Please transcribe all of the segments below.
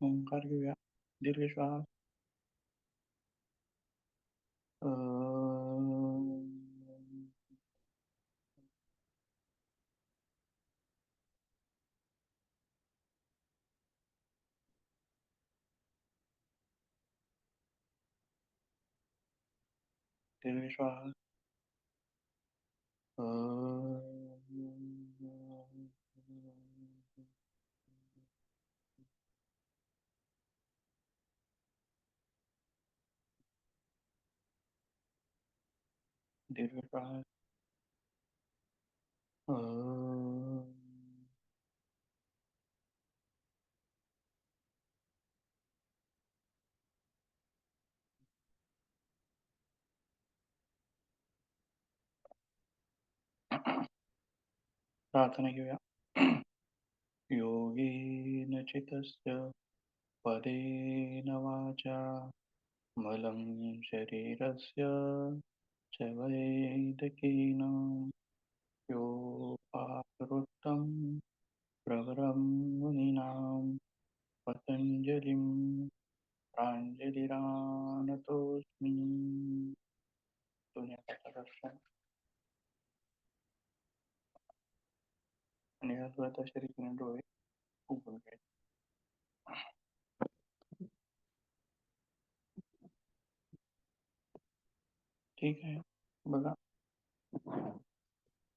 ओंकार घेऊया. दीर्घ श्वास. दीर्घ श्वास. दीर्घ श्वास. प्रार्थना घेऊया. योगेन चितस्य पदेन वाचा मलं शरीरस्य च वैदकेन योपाकरोत्तं प्रवरं मुनीनां पतञ्जलिं प्राञ्जलिरानतोऽस्मि. दुनियाचा दर्शन आणि अद्वैत शरीर डोळे उघडून घ्यायचे. ठीक आहे. बघा,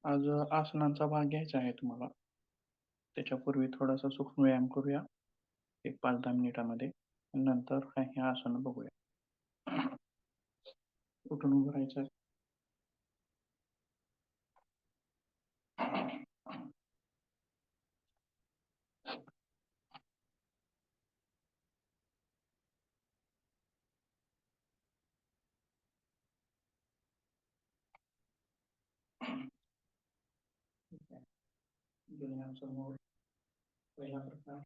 आज आसनांचा भाग घ्यायचा आहे तुम्हाला. त्याच्यापूर्वी थोडासा सूक्ष्म व्यायाम करूया एक 5-10 मिनिटामध्ये. नंतर काही आसन बघूया. उठून उभं राहायचं आहे. दुनियासमोर पहिला प्रकार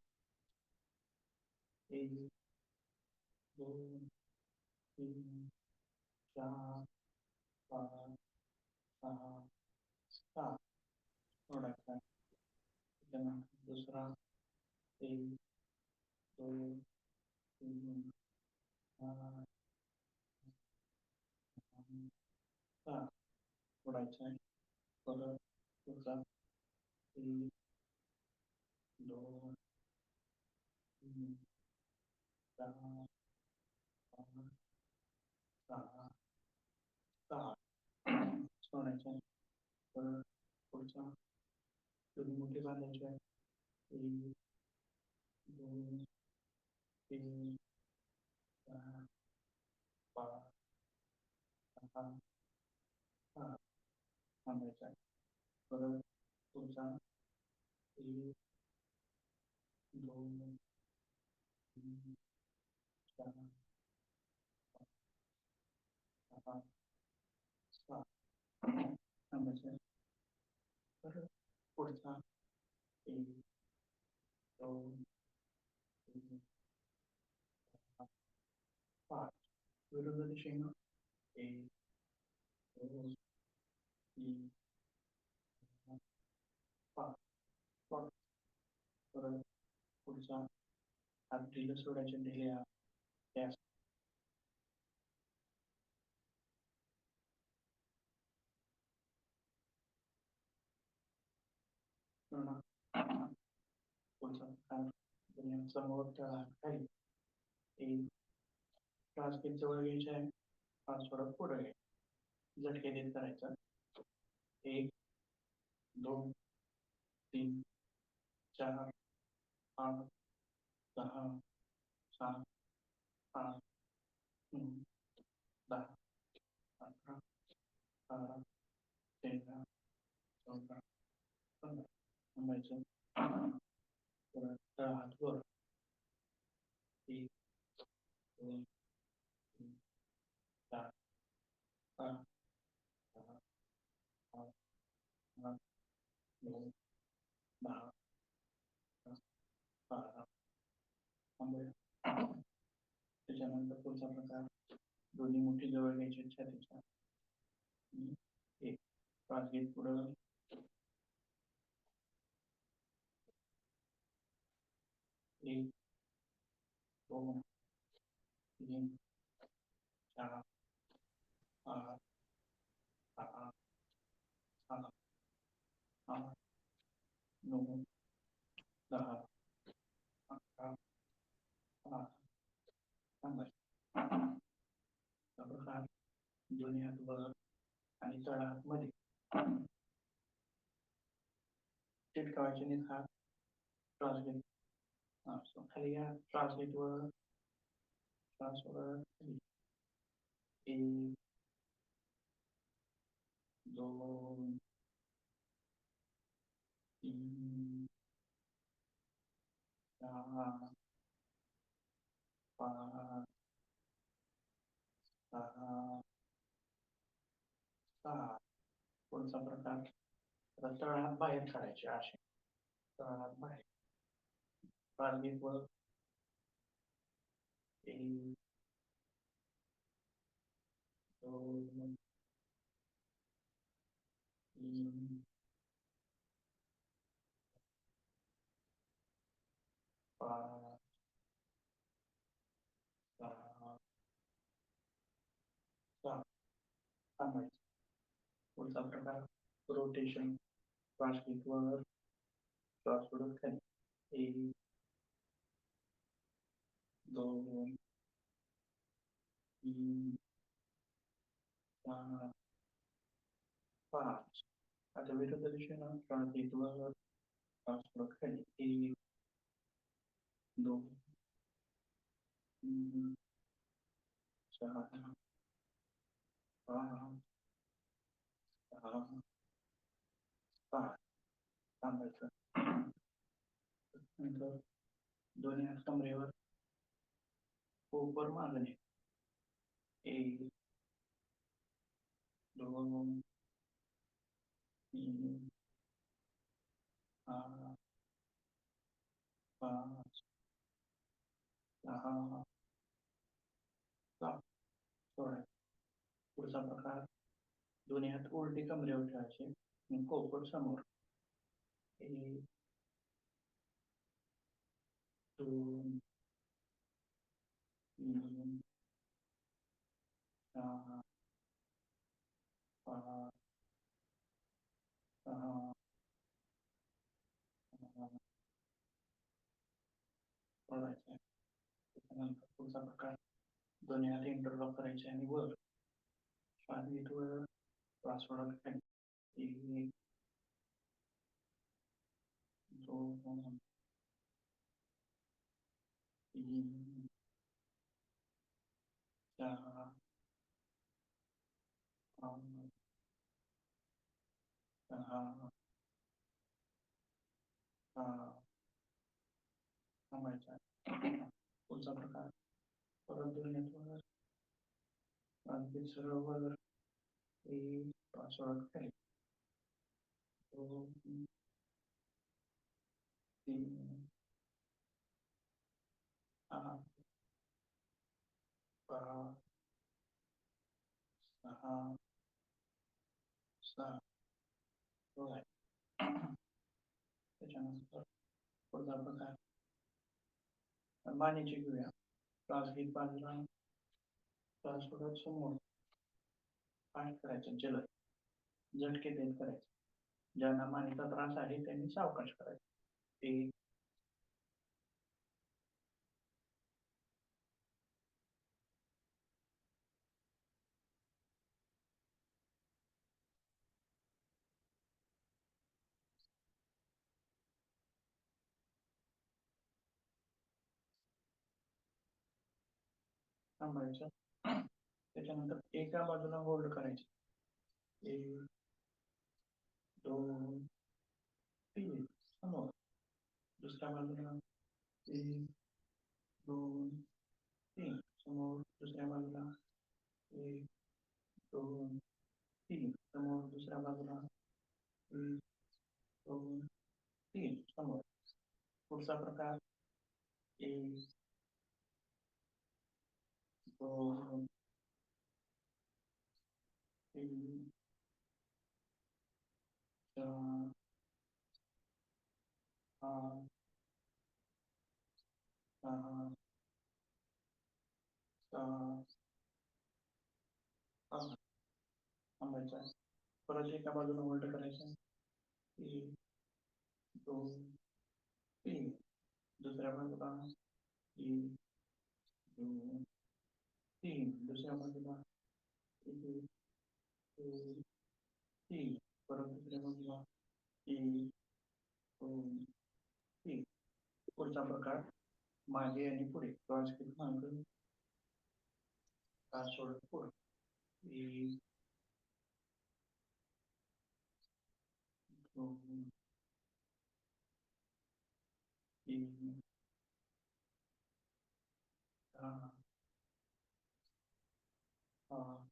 1, 2, 3, 4, 5, 6, 7 सोडायचा. त्याच्यानंतर दुसरा 1, 2, 3, 4, 7 सोडायचा आहे. परत पुढचा 1, 2, 3, 4, 5, 6, 7 सोडायचा आहे. परत पुढचा दोन्ही मोठे बांधायचे आहे. 1, 2, 3, 4, 5, 6, 7 थांबायचा आहे. परत पुढचा 1, 2, 3, 4, 5, 6 थांबायचा आहे. परत पुढचा 1, 2, 3, 4, 5 विरुद्ध दिशेनं 1, 2, 3, 4, 5 परत पुढचा हात ढिलं सोडायचे. ढिले हात गॅस पुढचा प्रकार समोर तळा खाली. 1 श्वास घेत जवळ घ्यायचा आहे. श्वास सोडत पुढे घ्यायचा. झटके देत करायचा. 1, 2, 3, 4, 5, 6, 7, 8, 9, 10, 11, 12, 13, 14, 15 थांबायचं. परत तळ हात वर. 1, 2, 3, 4, 5, 6, 7, 8, 9, 10, 12 थांबूया. त्याच्यानंतर पुढचा प्रकार दोन्ही मुठी जवळ घ्यायची छातीच्या. 1 श्वास घेत पुढं. 1, 2, 3, 4, 5, 6, 7, 8, 9, 10, 11, 12, 15. अशा प्रकार दोन्ही हात वर आणि तळहात मध्ये चिटकवायचे आणि हात श्वास घेत खाली घ्या. श्वास घेत वर, श्वास वर खाली. 1, 2, 3, 4, 5, 6, 7. पुढचा प्रकार तळहात बाहेर काढायचे असे. तळहात बाहेर. श्वास घेत वर. 1, 2, 3, 5, 6, 7. थांबायचं. पुढचा प्रकार रोटेशन. श्वास घेत वर, श्वास सोडत खाली. 1, 2, 3, 4, 5. आता विरुद्ध दिशेनं श्वास घेत वर, श्वास सोडत खाली. 1, 2, 3, 4, 5, 6, 7. थांबायचं. नंतर दोन्ही हात कमरेवर, पोट मागणे. 1, 2, 3, 4, 5, 6, 7. सोडायचं. पुढचा प्रकार दोन्ही हात उलटे कमरेवर ठेवायचे आणि पोट समोर. 1, 2, 3, 4, 5, 6, 7. सोडायचं. त्याच्यानंतर पुढचा प्रकार दोन्ही हात इंटरलॉक करायचे आणि वर. श्वास घेत वर, श्वास सोडत खाली. 1, 2, 3, 4, 5, 6, 7. थांबायचं. पुढचा प्रकार परत दोन्ही हात वर, श्वास घेत सरळ वर. 1, श्वास सोडत खाली. 2, 3, 4, 5, 6, 7. सोडायचं. त्याच्यानंतर पुढचा प्रकार मानेची घेऊया. श्वास घेत बाजूला, श्वास सोडत समोर. पाठ करायचं जलद. झटके देत करायचं. ज्यांना मानेचा त्रास आहे त्यांनी सावकाश करायचं. 1, थांबायचं. त्याच्यानंतर एका बाजूला होल्ड करायचे. 1, 2, 3. समोर. दुसऱ्या बाजूला 1, 2, 3. समोर. दुसऱ्या बाजूला 1, 2, 3. समोर. दुसऱ्या बाजूला 1, 2, 3. समोर. पुढचा प्रकार 1, 2, 3, 4, 5, 6, थांबायचं आहे. परत एका बाजूला उलट करायचं आहे. 1, 2, 3. दुसऱ्या बाजूला 1, 2, 3. दुसऱ्या बाजूला 1, 2, 3. परत दुसऱ्या बाजूला 1, 2, 3. पुढचा प्रकार मागे आणि पुढे क्रॉस केलं मागे, हात सोडत पुढे. 1, 2, 3, 4, 5,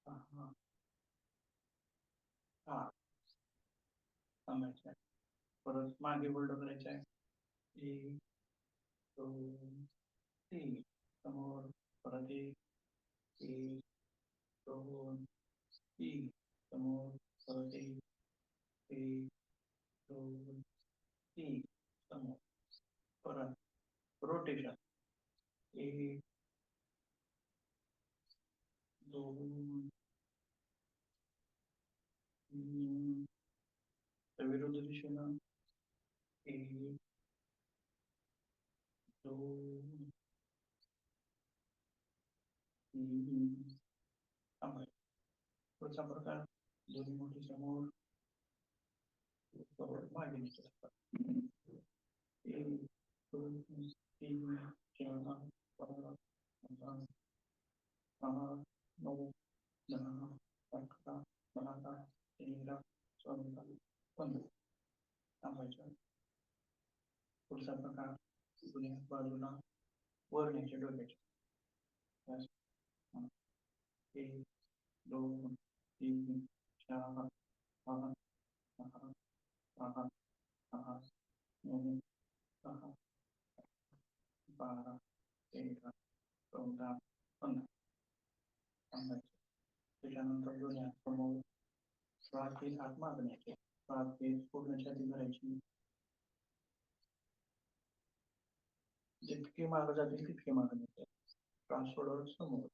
6, 7. थांबायचं आहे. परत मागे उलट करायचं आहे. 1, 2, 3. समोर परत 1, 1, 2, 3. समोर परत 1, 1, 2, 3. समोर परत रोटेशन 1, 2, 3. विरुद्ध दिशेनं 1, 2, 3. थांबायचं. पुढचा प्रकार दोन्ही मोठी समोर मागे निघतात. 1, 2, 3, 4, 5, 6, 9, 10, 11, 12, 13, 14, 15. थांबायचं. पुढचा प्रकार दोन्ही बाजूला वर न्यायचे डोक्याचे. 1, 2, 3, 4, 5, 6, 7, 8, 9, 10, 12, 13, 14, 15. थांबायचं. त्याच्यानंतर दोन्ही हात समोर श्वास हात मागे न्यायचे. श्वास पूर्ण छाती भरायची. जितके मागे जातील तितके मागे न्यायचे. श्वास सोडत समोर.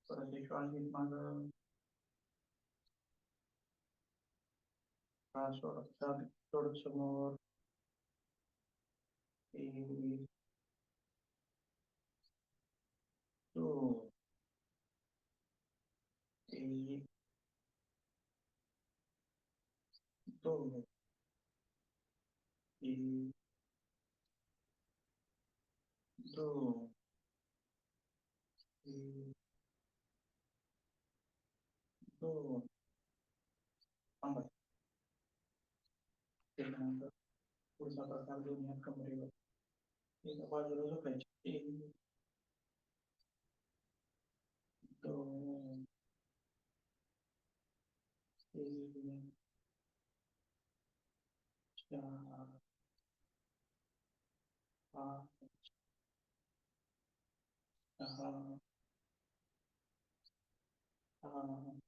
परत एक श्वास घेत मागं, श्वास सोडत समोर. 1, 2, 1, 2, 1, 2, 1, 2. थांबायचं. त्याच्यानंतर पुढचा प्रकार दोन्ही हात कमरेवर एका बाजूला झोपायचे. 1, 2, 3, 4, 5, 6, 7,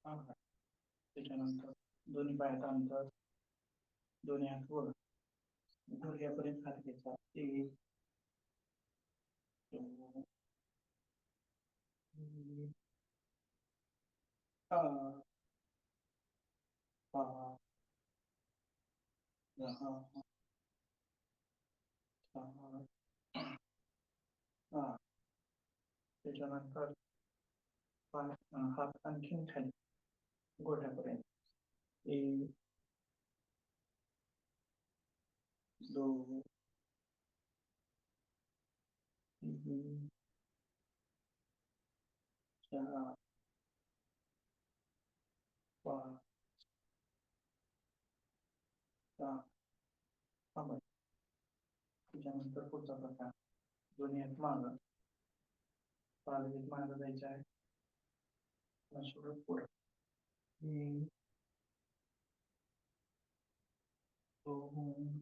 8. त्याच्यानंतर दोन्ही पायाचं अंतर, दोन्ही हात वर गुडघ्यापर्यंत हात घ्यायचा. 1, 2, 3, 4, 5, 6, 7, 8. त्याच्यानंतर हात आणखीन खाली गोठ्यापर्यंत. 1, 2, 3, 4, 5, 6. थांबायचं. त्याच्यानंतर पुढचा प्रकार दोन्ही हात मागं, पालवीत मागं जायचं आहे. सोडत पुढं. 1, 2,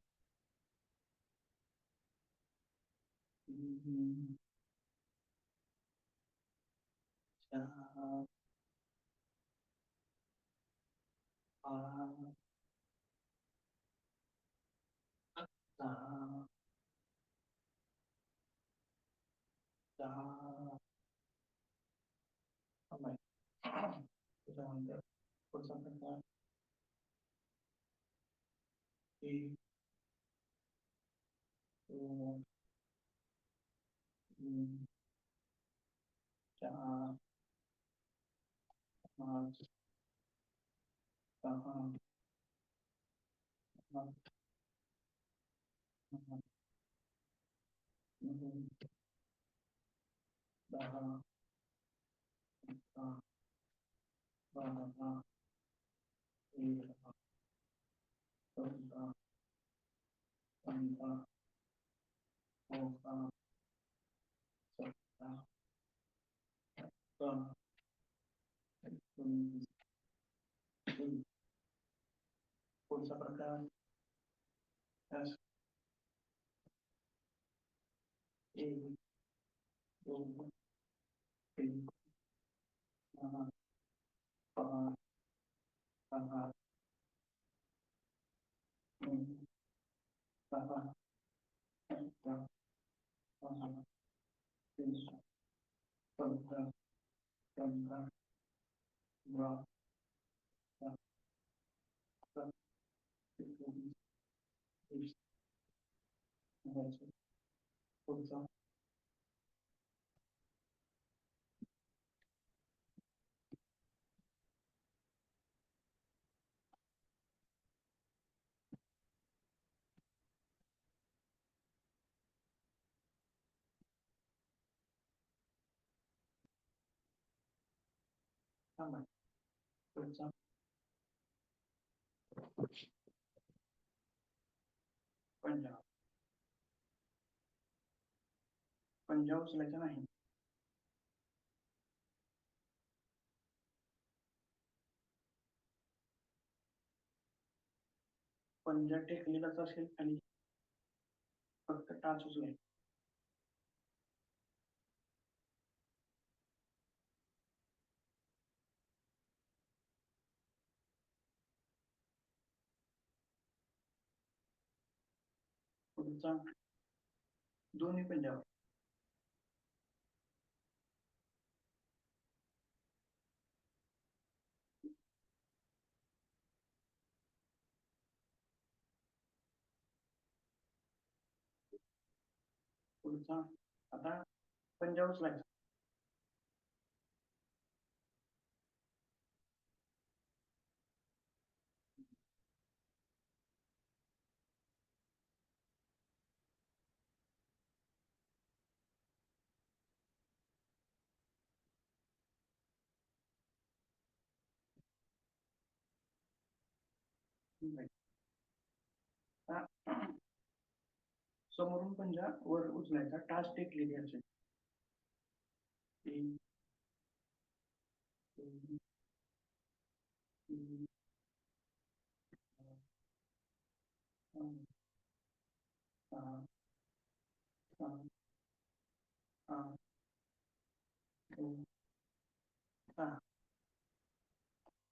3, 4, 5, 6, 7, त्यानंतर पुढचा प्रकार 1, 2, 3, 4, 5, 6, 7, 8, 9, 10, 11, 12, 13, 14, 15, 16, 17, 18, 19, 20. पुढचा प्रकार 1, 2, 3, 4, 5, 6, 9, 10, 11, 12, 13, 14, 15, 16, 17, 18, 20. पुढचा थांबा. पुढचा पंजाब. पंजाब उचलायचा नाही. पंजा टेकलेलाच असेल आणि फक्त टाच उचलायचा. पुढचा दोन्ही पंजाब. पुढचा आता पंजाब उचलायचा. समोरून पंजा वर उचलायचा, टाच टेकलेली असेल. 1, 2, 3, 4, 5, 6, 7, 8, 9, 10.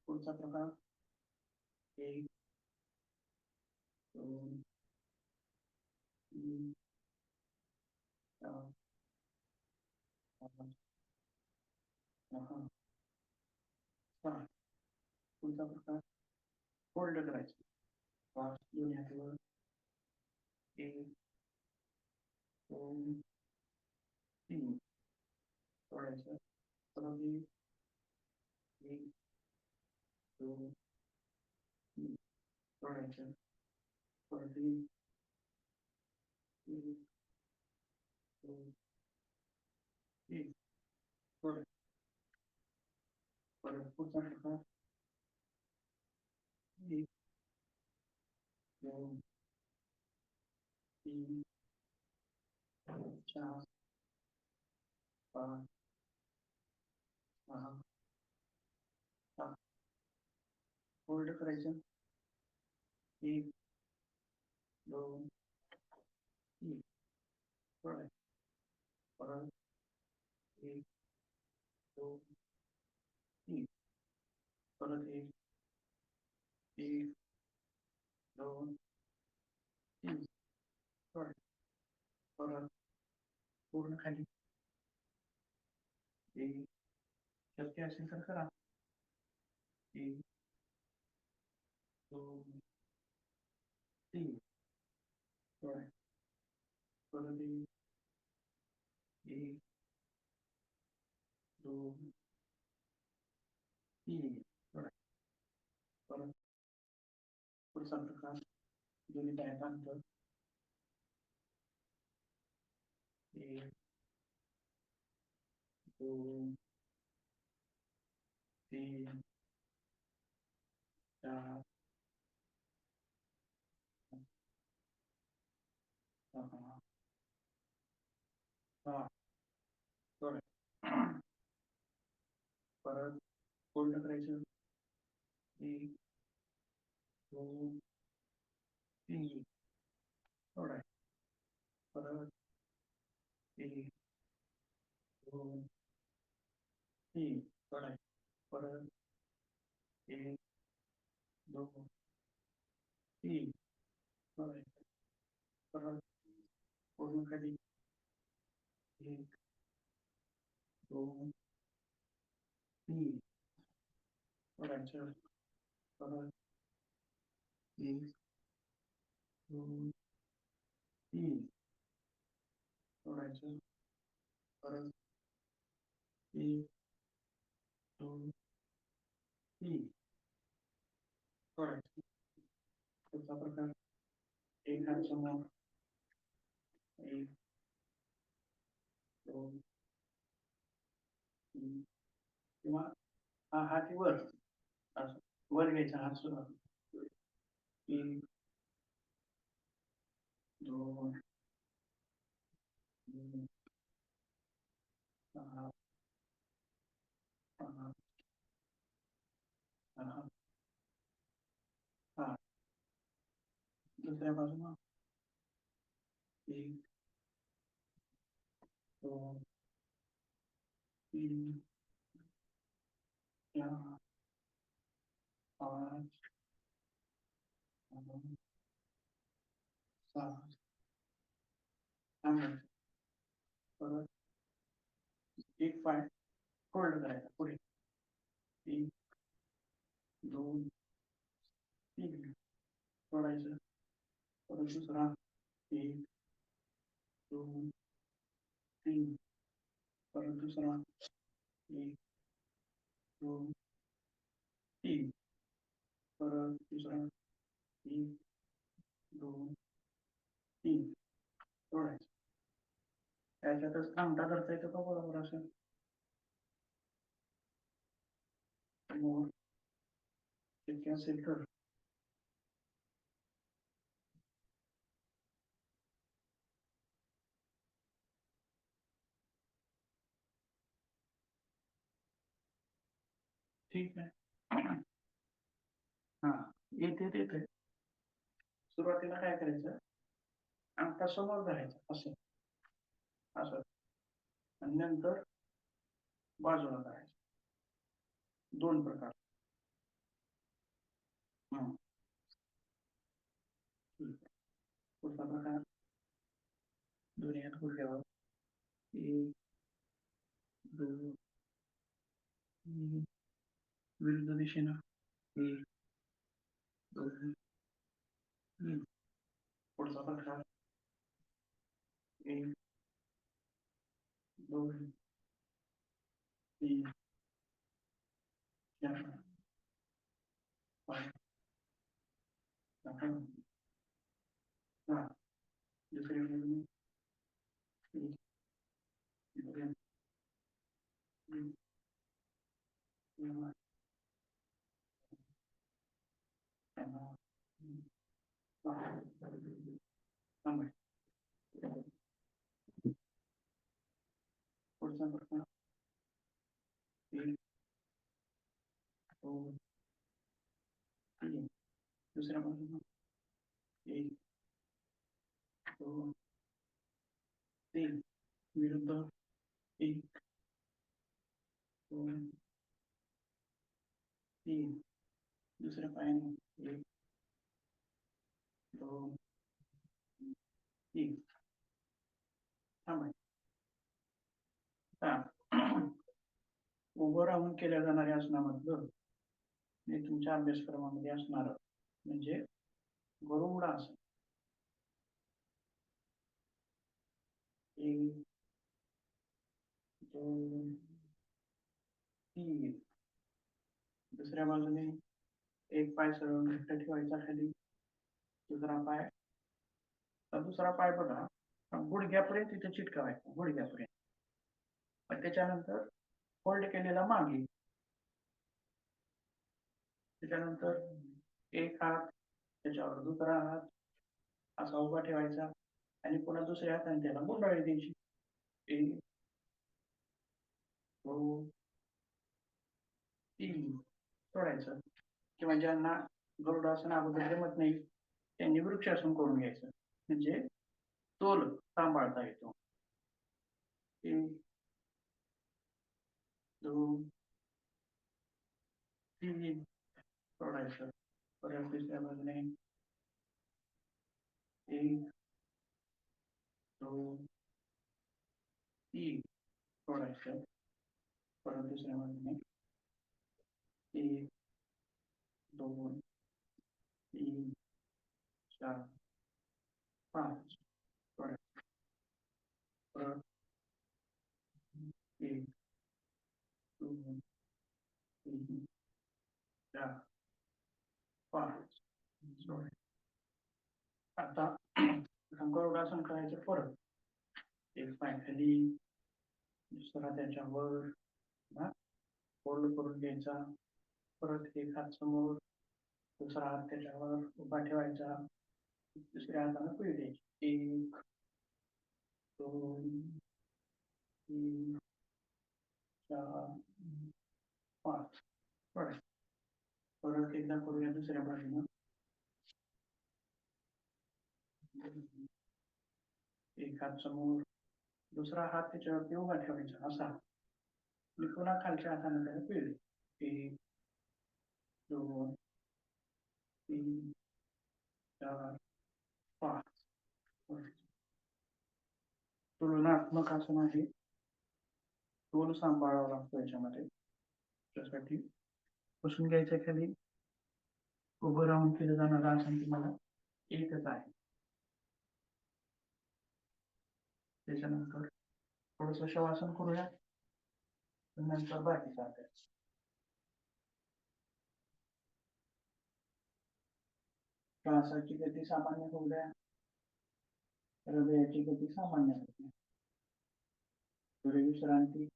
पुढचा प्रकार 1, 2, 3, 4, 5, 6, 7. पुढचा प्रकार फोल्ड करायचा. 5 दोन्ही हातावर 1, 2, 3 सोडायचं. परत 1, 2, 3 सोडायचं. परत 1, 2, 3 सोडायचं. परत पुढचा प्रकार 1, 2, 3, 4, 5, 6, 7. फोल्ड करायचं. 1, 2, 3 सोडायचं. परत 1, 2, 3 परत 1, 2, 3 सोडायचं. परत पूर्ण खाली 1 शक्य असेल तर करा. एक, दोन, तीन. थोडं आहे. परत एक, दोन, तीन. थोडं आहे. परत पुढचा प्रकार दोन्ही पायात अंतर. एक, दोन, तीन, चार, सहा, सात. थोडं आहे. परत फोल्ड करायचं. एक, दोन, तीन. थोडं आहे. परत एक, दोन, तीन. थोडं आहे. परत एक, दोन, तीन. थोडं आहे. परत पूर्ण खाली एक, दोन, तीन. सोडायचं. परत एक, दोन, तीन. सोडायचं. परत एक, दोन, तीन. सोडायचं. पुढचा प्रकार एक हात समोर. एक, दोन, तीन. किंवा हा हात वर असं वर घ्यायचा हात सुद्धा. एक, दोन, तीन, सहा, सहा, सहा, सात. दुसऱ्या बाजूला एक, दोन, तीन, चार, पाच, सहा, सात. थांबायचं. परत एक पाय फोल्ड करायचा पुढे. एक, दोन, तीन. सोडायचं. परत दुसरा एक, दोन, तीन. परत दुसरा एक, दोन, तीन. परत दुसरा एक, दोन, तीन. सोडायचं. त्याच्यातच अंगठा धरता येतो का बरोबर असं समोर शक्य असेल तर. ठीक आहे. हा येते. सुरुवातीला काय करायचं, अंगठा समोर धरायचा असं असं आणि नंतर बाजूला करायचं. दोन प्रकार. ठीक आहे. पुढचा प्रकार दोन्ही हात गुडघ्यावर. एक, दोन, तीन. विरुद्ध दिशेनं एक, दोन, तीन. पुढचा प्रकार एक, दोन, तीन, चार, पाच, सहा, सात. दुसऱ्या बाजूने एक, दोन, तीन, चार, सहा, सात. थांबाय. पुढचा प्रकार एक, दोन, तीन. दुसऱ्या बाजूला एक, दोन, तीन. विरुद्ध एक, दोन, तीन. दुसऱ्या पायाने एक, दोन, तीन. थांबाय. उभं राहून केल्या जाणाऱ्या आसनामधलं हे तुमच्या अभ्यासक्रमामध्ये असणार म्हणजे गरुड आसन. एक, दोन, तीन. दुसऱ्या बाजूने एक पाय सरळ घट्ट ठेवायचा खाली, दुसरा पाय बघा गुडघ्यापर्यंत तिथे चिटकवायचा, गुडघ्यापर्यंत. पण त्याच्यानंतर फोल्ड केलेला मागे. त्याच्यानंतर एक हात त्याच्यावर दुसरा हात असा उभा ठेवायचा आणि पुन्हा दुसऱ्या हाताने त्याला गुंडाळी द्यायची. एक, दोन, तीन. सोडायचं. किंवा ज्यांना गरुडासन अगोदर जमत नाही त्यांनी वृक्षासन करून घ्यायचं, म्हणजे तोल सांभाळता येतो. एक, दोन, तीन. सोडायचं. परत दुसऱ्या बाजूने एक, दोन, तीन. सोडायचं. परत दुसऱ्या बाजूने एक, दोन, तीन, चार, पाच. सोडायचं. परत एक, दोन, तीन, चार, पाच. सोडायचं. आता गरुडासन करायचं. परत एक पाय खाली, दुसरा त्याच्यावर फोल्ड करून घ्यायचा. परत एक हात समोर, दुसरा हात त्याच्यावर उभा ठेवायचा, दुसऱ्या हाताने पिळ द्यायची. एक, दोन, तीन, चार, पाच. परत एकदा करूया दुसऱ्या बाजूनं. एक हात समोर, दुसरा हात त्याच्यावरती उभा ठेवायचा असा, मी पुन्हा खालच्या हाताने त्याला पिळले. एक, दोन, तीन, चार, पाच. तुलनात्मक आसन आहे. तोल सांभाळावा लागतो याच्यामध्ये. त्यासाठी बसून घ्यायचं खाली. उभं राहून केलं जाणारं आसन तुम्हाला एकच आहे. त्याच्यानंतर थोडस शवासन करूया, नंतर बाकीचा अभ्यास. श्वासाची गती सामान्य होऊ द्या, हृदयाची गती सामान्य होते. थोडी विश्रांती.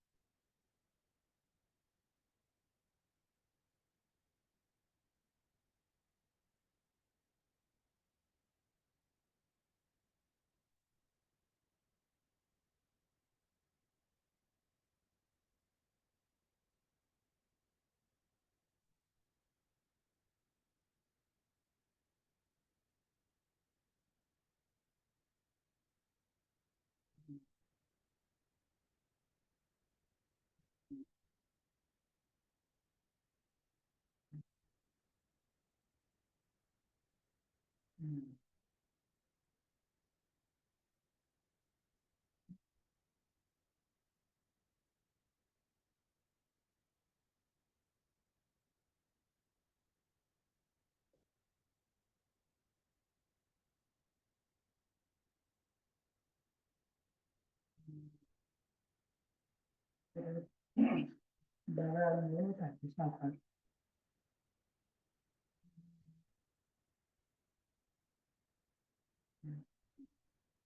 डाव्या आळंदीने टाकी साखर.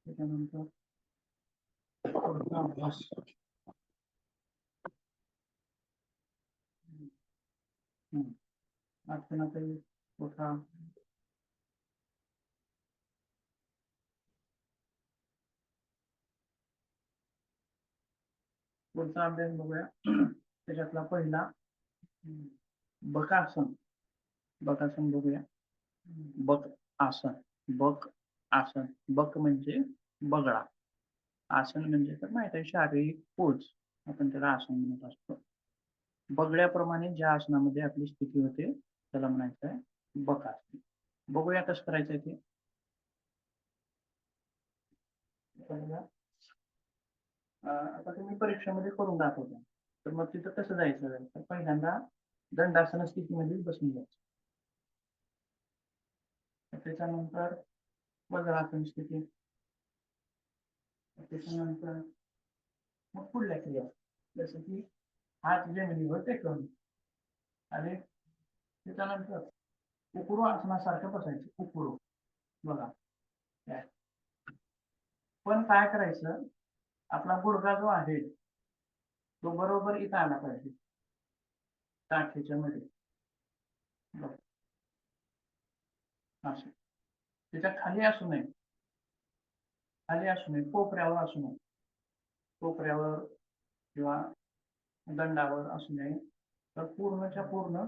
त्याच्यानंतर पुढचा अभ्यास. आसनातही उठा. पुढचा अभ्यास बघूया. त्याच्यातला पहिला बकासन. बकासन बघूया. बक आसन. बक आसन. बक म्हणजे बगळा. आसन म्हणजे तर माहित आहे शारीरिक पोज, आपण त्याला आसन म्हणत असतो. बगड्याप्रमाणे ज्या आसनामध्ये आपली स्थिती होते त्याला म्हणायचं आहे बकासन. बघूया कसं करायचं ते. आता तुम्ही परीक्षेमध्ये करून दाखवता, तर मग तिथं कसं जायचं, तर पहिल्यांदा दंडासन स्थितीमध्ये बसून जायचं. त्याच्यानंतर वज्रासन स्थिती. त्याच्यानंतर मग पुढल्या क्रिया जसं की हात जमिनीवर टेकवणे आणि त्याच्यानंतर उकरू आसनासारखं बसायचं. उकरू बघा, पण काय करायचं, आपला गुडघा जो आहे तो बरोबर इथं आला पाहिजे टाकीच्या मध्ये. असं त्याच्या खाली असू नये, खाली असू नये, कोपऱ्यावर असू नये, कोपऱ्यावर किंवा दंडावर असू नये, तर पूर्णच्या पूर्ण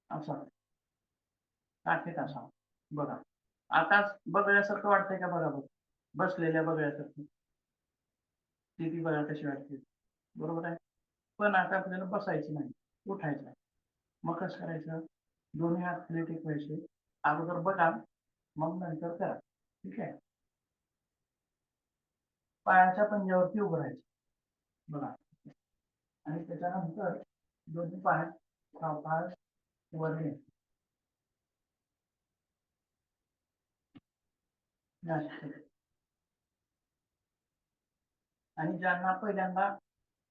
असा टाकीत असावं. बघा आताच बघण्यासारखं वाटतंय का? बघा बघ, बसलेल्या बघण्यासारखं स्थिती बघा कशी वाटते, बरोबर आहे. पण आता आपल्याला बसायचं नाही, उठायचं आहे. मग कसं करायचं? दोन्ही हात खाली टेकवायचे. अगोदर बघा, मग नंतर करा. ठीक आहे. पायाच्या पंजावरती उभं राहायचं बघा, आणि त्याच्यानंतर दोन्ही पाय सावकाश वर घ्यायचे. आणि ज्यांना पहिल्यांदा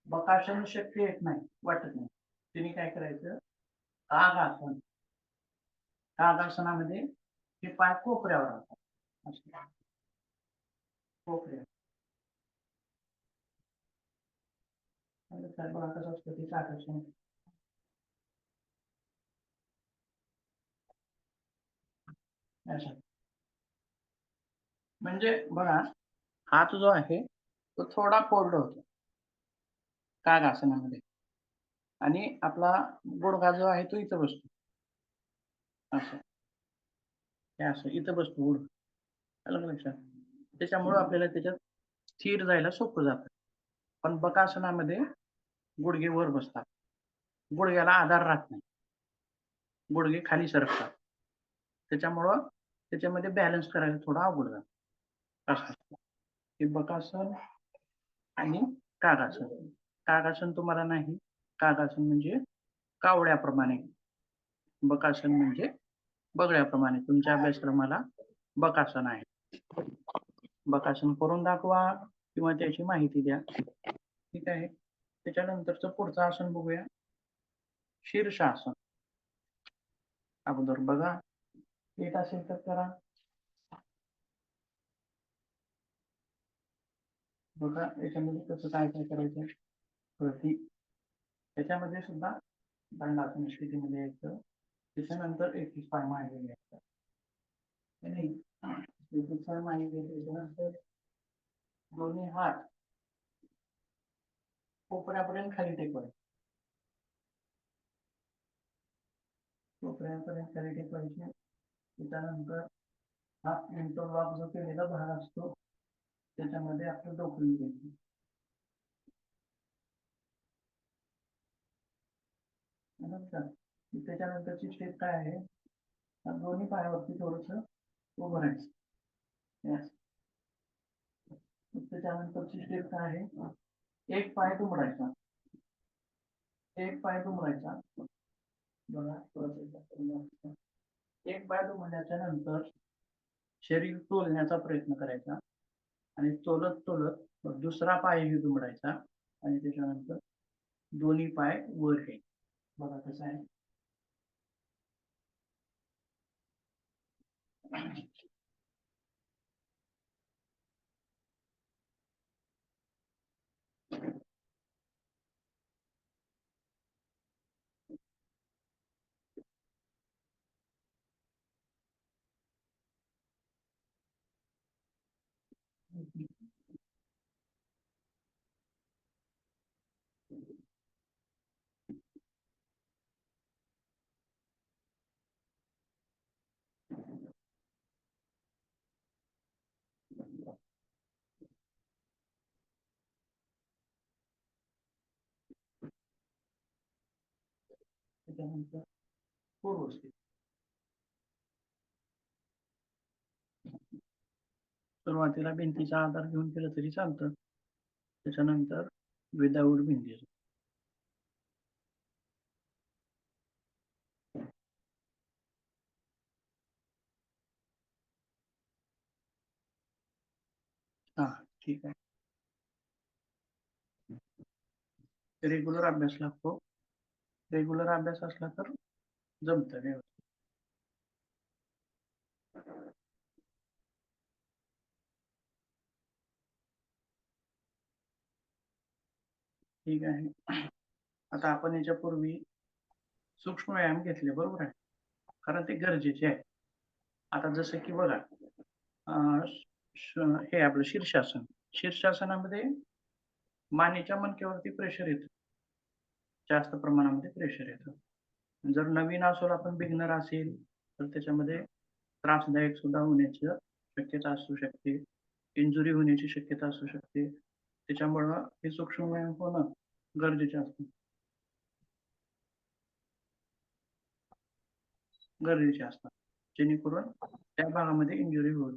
बकासन शक्य येत नाही, वाटत नाही, त्यांनी काय करायचं? तागासन. तागासनामध्ये हे पाय कोपऱ्यावर राहतात. कोपऱ्या बघा कसं असतं ते तागासन. म्हणजे बघा, हात जो आहे तो थोडा फोल्ड होतो तागासनामध्ये, आणि आपला गुडघा जो आहे तो इथं बसतो. असं हे असं इथं बसतो गुडघा. आलं का लक्षात? त्याच्यामुळं आपल्याला त्याच्यात स्थिर जायला सोपं जातं. पण बकासनामध्ये गुडघे वर बसतात, गुडघ्याला आधार राहत नाही, गुडघे खाली सरकतात. त्याच्यामुळं त्याच्यामध्ये बॅलन्स करायला थोडं अवघड जातं. असं असतं. हे बकासन आणि कागासन. कागासन तुम्हाला नाही, कागासन म्हणजे कावड्याप्रमाणे, बकासन म्हणजे बगळ्याप्रमाणे. तुमच्या अभ्यासक्रमाला बकासन आहे. बकासन करून दाखवा किंवा त्याची माहिती द्या. ठीक आहे. त्याच्यानंतरचं पुढचं आसन बघूया, शीर्षासन. अगोदर बघा, येत असेल तर करा. बघा याच्यामध्ये कसं काय काय करायचं. प्रति त्याच्यामध्ये सुद्धा दंडासन स्थितीमध्ये यायचं. त्याच्यानंतर 21 पाय मागे घ्यायचं. नाही, 21 पाय मागे घ्यायचं. त्याच्यानंतर दोन्ही हात कोपऱ्यापर्यंत खाली टेकवायचे. कोपऱ्यापर्यंत खाली टेकवायचे. त्याच्यानंतर हा इंटरलॉक जो केलेला भाग असतो त्याच्यामध्ये आपलं डोकं घ्यायचं. त्याच्यानंतरची स्टेप काय आहे? दोन्ही पायावरती थोडस उभं राहायचं. त्याच्यानंतरची स्टेप काय आहे? एक पाय दुमडायचा, एक पाय दुमडायचा. बघा, एक पाय दुमडल्याच्या नंतर शरीर तोलण्याचा प्रयत्न करायचा, आणि तोलत तोलत दुसरा पायही दुमडायचा, आणि त्याच्यानंतर दोन्ही पाय वर घ्यायचे. बघा कसं आहे. त्याच्यानंतर पूर्वस्थित. सुरुवातीला भिंतीचा आधार घेऊन केलं तरी चालतं. त्याच्यानंतर विदाऊट भिंतीचं. ठीक आहे. रेग्युलर अभ्यास लागतो. रेग्युलर अभ्यास असला तर जमतं व्यवस्थित. ठीक आहे. आता आपण याच्यापूर्वी सूक्ष्म व्यायाम घेतले, बरोबर आहे, कारण ते गरजेचे आहे. आता जसं की बघा, हे आपलं शीर्षासन. शीर्षासनामध्ये मानेच्या मणक्यावरती प्रेशर येतं, जास्त प्रमाणामध्ये प्रेशर येतं. जर नवीन असेल, आपण बिगनर असेल, तर त्याच्यामध्ये त्रासदायक सुद्धा होण्याची शक्यता असू शकते, इंजुरी होण्याची शक्यता असू शकते. त्याच्यामुळं हे सूक्ष्म व्यायाम होणं गरजेचे असतं, गरजेचे असतात, जेणेकरून त्या भागामध्ये इंजुरी होईल.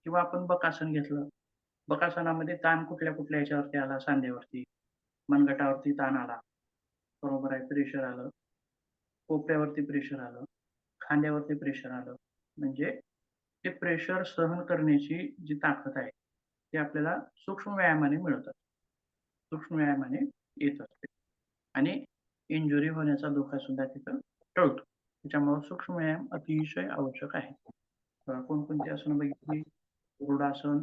किंवा आपण बकासन घेतलं, बकासनामध्ये ताण कुठल्या कुठल्या ह्याच्यावरती आला, सांध्यावरती, मनगटावरती ताण आला, बरोबर आहे, प्रेशर आलं, कोपऱ्यावरती प्रेशर आलं, खांद्यावरती प्रेशर आलं, म्हणजे ते प्रेशर सहन करण्याची जी ताकद आहे ती आपल्याला सूक्ष्म व्यायामाने मिळत असते, सूक्ष्म व्यायामाने येत असते, आणि इंजुरी होण्याचा धोका सुद्धा तिथं टळतो. त्याच्यामुळे सूक्ष्म व्यायाम अतिशय आवश्यक आहे. कोणकोणती आसनं बघितली? गरुडासन,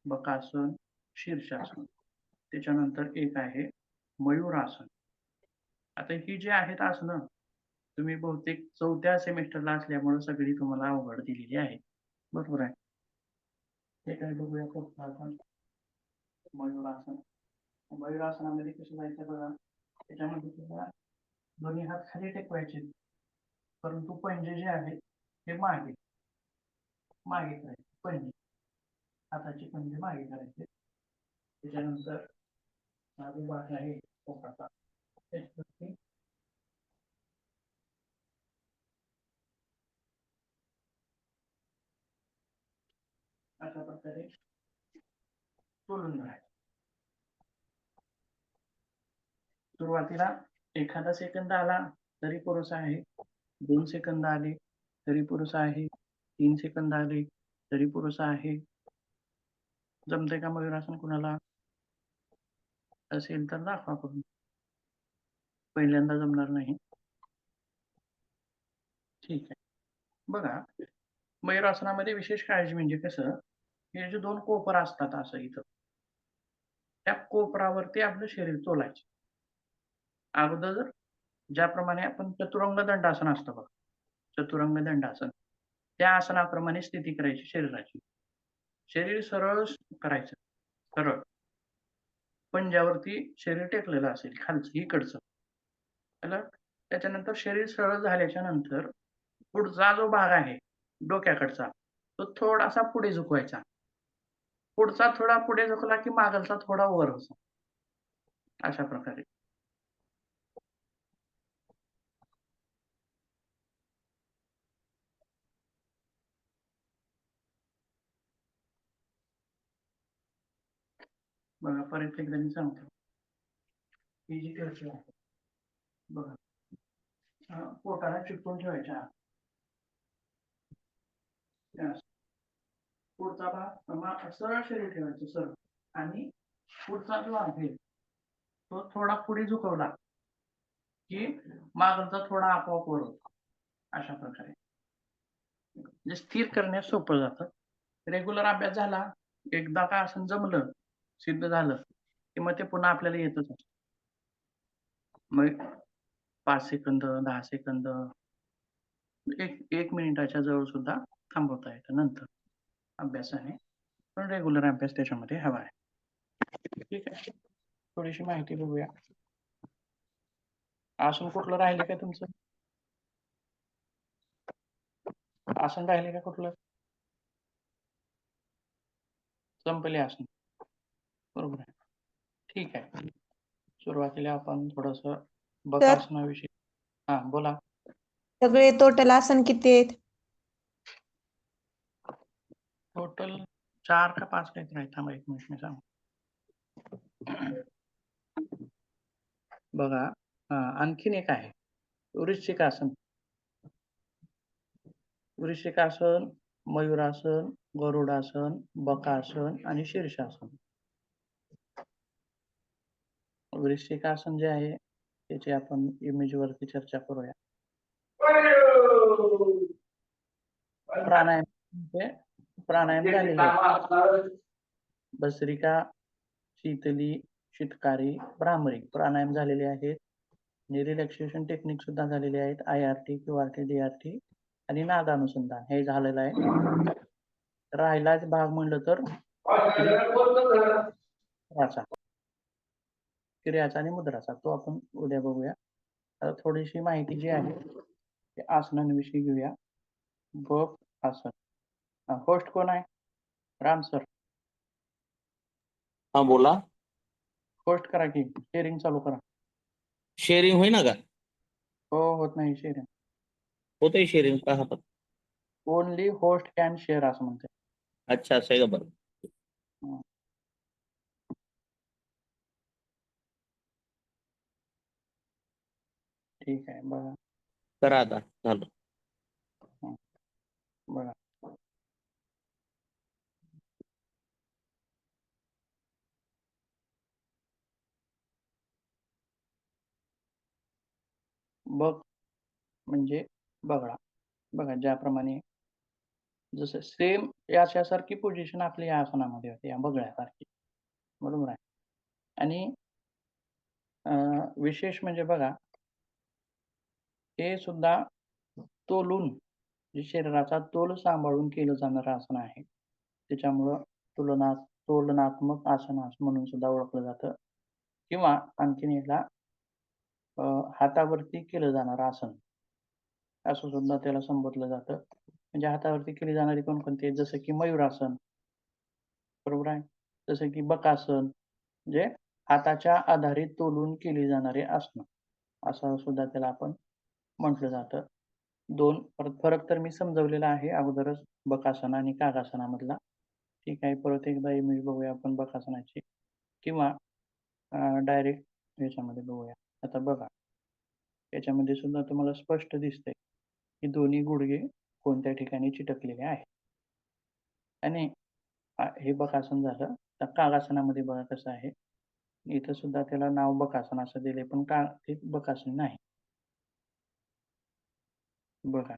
बकासन, शीर्षासन. त्याच्यानंतर एक आहे मयूरासन. आता ही जी आहेत आसनं, तुम्ही बहुतेक 4थ्या सेमेस्टरला असल्यामुळे सगळी तुम्हाला अवघड दिलेली आहेत, बरोबर आहे. ते काय बघूया कुठलं आपण. मयूरासन. मयूरासनामध्ये कसं जायचं बघा, त्याच्यामध्ये सुद्धा दोन्ही हात खाली टेकवायचे, परंतु पंजे जे आहेत ते मागे मागे करायचे. पंजे, हाताचे पंजे मागे करायचे. त्याच्यानंतर हा जो भाग आहे पोटाचा, त्याच्यावरती अशा प्रकारे चोलून राहायचं. सुरुवातीला एखादा सेकंद आला तरी पुरेसा आहे, 2 सेकंद आले तरी पुरेसा आहे, 3 सेकंद आले तरी पुरेसा आहे. जमतंय का मयूरासन कुणाला? असेल तर दाखवा करून. पहिल्यांदा जमणार नाही. ठीक आहे. बघा, मयूरासनामध्ये विशेष काळजी म्हणजे कसं, हे जे 2 कोपर असतात असं इथं, त्या कोपरावरती आपलं शरीर चोलायचं. अगोदर ज्याप्रमाणे आपण चतुरंग दंडासन असतं बघा, चतुरंग दंडासन, त्या आसनाप्रमाणे स्थिती करायची शरीराची. शरीर सरळ करायचं, सरळ. पंजावरती शरीर टेकलेलं असेल, खालचं इकडचं. त्याच्यानंतर शरीर सरळ झाल्याच्या नंतर पुढचा जो भाग आहे डोक्याकडचा, तो थोडासा पुढे झुकवायचा. पुढचा थोडा पुढे झुकला की मागलचा थोडा वर होतो. अशा प्रकारे. बघा, परत एकदा मी सांगतो. ही जी पेशी आहे बघा, पोटाला चिटकून ठेवायच्या. पुढचा भाग सरळ शरीर ठेवायचं, सरळ. आणि पुढचा जो आहे तो थोडा पुढे झुकवला की मागचा थोडा आपोआप वर होतो. अशा प्रकारे म्हणजे स्थिर करण्यास सोपं जातं. रेग्युलर अभ्यास झाला, एकदा का आसन जमलं, सिद्ध झालं, की मग ते पुन्हा आपल्याला येतच असतं. मग 5 सेकंद, 10 सेकंद, 1 मिनिटाच्या जवळ सुद्धा थांबवता येतं नंतर अभ्यासाने. पण रेग्युलर अभ्यास त्याच्यामध्ये हवा आहे. ठीक आहे. थोडीशी माहिती बघूया. आसन कुठलं राहिले का तुमचं? आसन राहिले का कुठलं? संपले आसन, बरोबर आहे. ठीक आहे. सुरुवातीला आपण थोडंसं सर, बकासनाविषयी. हा, बोला. सगळे टोटल आसन किती आहेत? टोटल 4 का 5 काहीतरी आहेत. थांबा 1 मिनिट मी सांगतो. बघा, आणखीन एक आहे वृश्चिकासन. वृश्चिकासन, मयूरासन, गरुडासन, बकासन आणि शीर्षासन. वृश्चिकासन जे आहे त्याची आपण इमेज वरती चर्चा करूया. प्राणायाम म्हणजे प्राणायाम झालेले आहेत. भस्त्रिका, शीतली, शीतकारी, भ्रामरी प्राणायाम झालेले आहेत. आणि रिलॅक्सेशन टेक्निक सुद्धा झालेले आहेत. IRT, QRT, DRT आणि नादानुसंधान हे झालेलं आहे. राहिलाच भाग म्हणलं तर क्रियाचा आणि मुद्राचा तो आपण उद्या बघूया. आता थोडीशी माहिती जी आहे ते आसनांविषयी घेऊया. बक आसन. होस्ट कोण आहे? राम सर. हा बोला. होस्ट करा की शेअरिंग चालू करा. शेअरिंग होईना का? हो होत नाही शेअरिंग. होतंय शेअरिंग का हातात? ओनली होस्ट कॅन शेअर असं म्हणते. अच्छा असं आहे का? बरं ठीक आहे बघा. करा आता झालं. बघा बघ म्हणजे बघा. बघा ज्याप्रमाणे जसं सेम याच्यासारखी पोझिशन आपली या आसनामध्ये होती, या बगळ्यासारखी. बरोबर आहे. आणि विशेष म्हणजे बघा हे सुद्धा तोलून जे शरीराचा तोल सांभाळून केलं जाणारं आसन आहे. त्याच्यामुळं तोलनात्मक आसन म्हणून सुद्धा ओळखलं जातं. किंवा आणखीन याला हातावरती केलं जाणारं आसन असं सुद्धा त्याला संबोधलं जातं. म्हणजे हातावरती केली जाणारी कोणकोणती आहेत? जसं की मयूरासन. बरोबर आहे. जसं की बकासन म्हणजे हाताच्या आधारे तोलून केली जाणारी आसनं असं सुद्धा त्याला आपण म्हटलं जातं. फरक तर मी समजवलेला आहे अगोदरच बकासन आणि कागासनामधला. ठीक आहे. परत एकदा इमेज बघूया आपण बकासनाची किंवा डायरेक्ट ह्याच्यामध्ये बघूया. आता बघा याच्यामध्ये सुद्धा तुम्हाला स्पष्ट दिसतंय की दोन्ही गुडघे कोणत्या ठिकाणी चिटकलेले आहेत. आणि हे बकासन झालं. तर कागासनामध्ये बघा कसं आहे. इथं सुद्धा त्याला नाव बकासन असं दिले पण ते बकासन नाही. बघा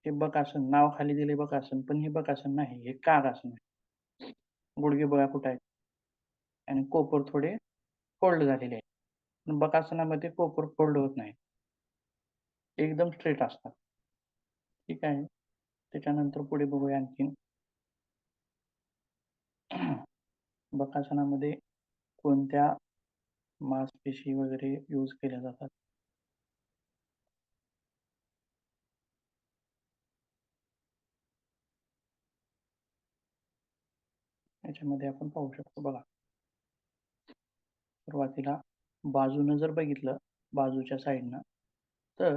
हे बकासन नाव खाली दिले बकासन पण हे बकासन नाही, हे कागासन आहे. गुडघे बघा कुठे आहेत आणि कोपर थोडे फोल्ड झालेले आहेत. पण बकासनामध्ये कोपर फोल्ड होत नाही, एकदम स्ट्रेट असतात. ठीक आहे. त्याच्यानंतर पुढे बघूया आणखीन. बकासनामध्ये कोणत्या मांसपेशी वगैरे यूज केल्या जातात? याच्यामध्ये आपण पाहू शकतो बघा. सुरुवातीला बाजूनं जर बघितलं बाजूच्या साईडनं तर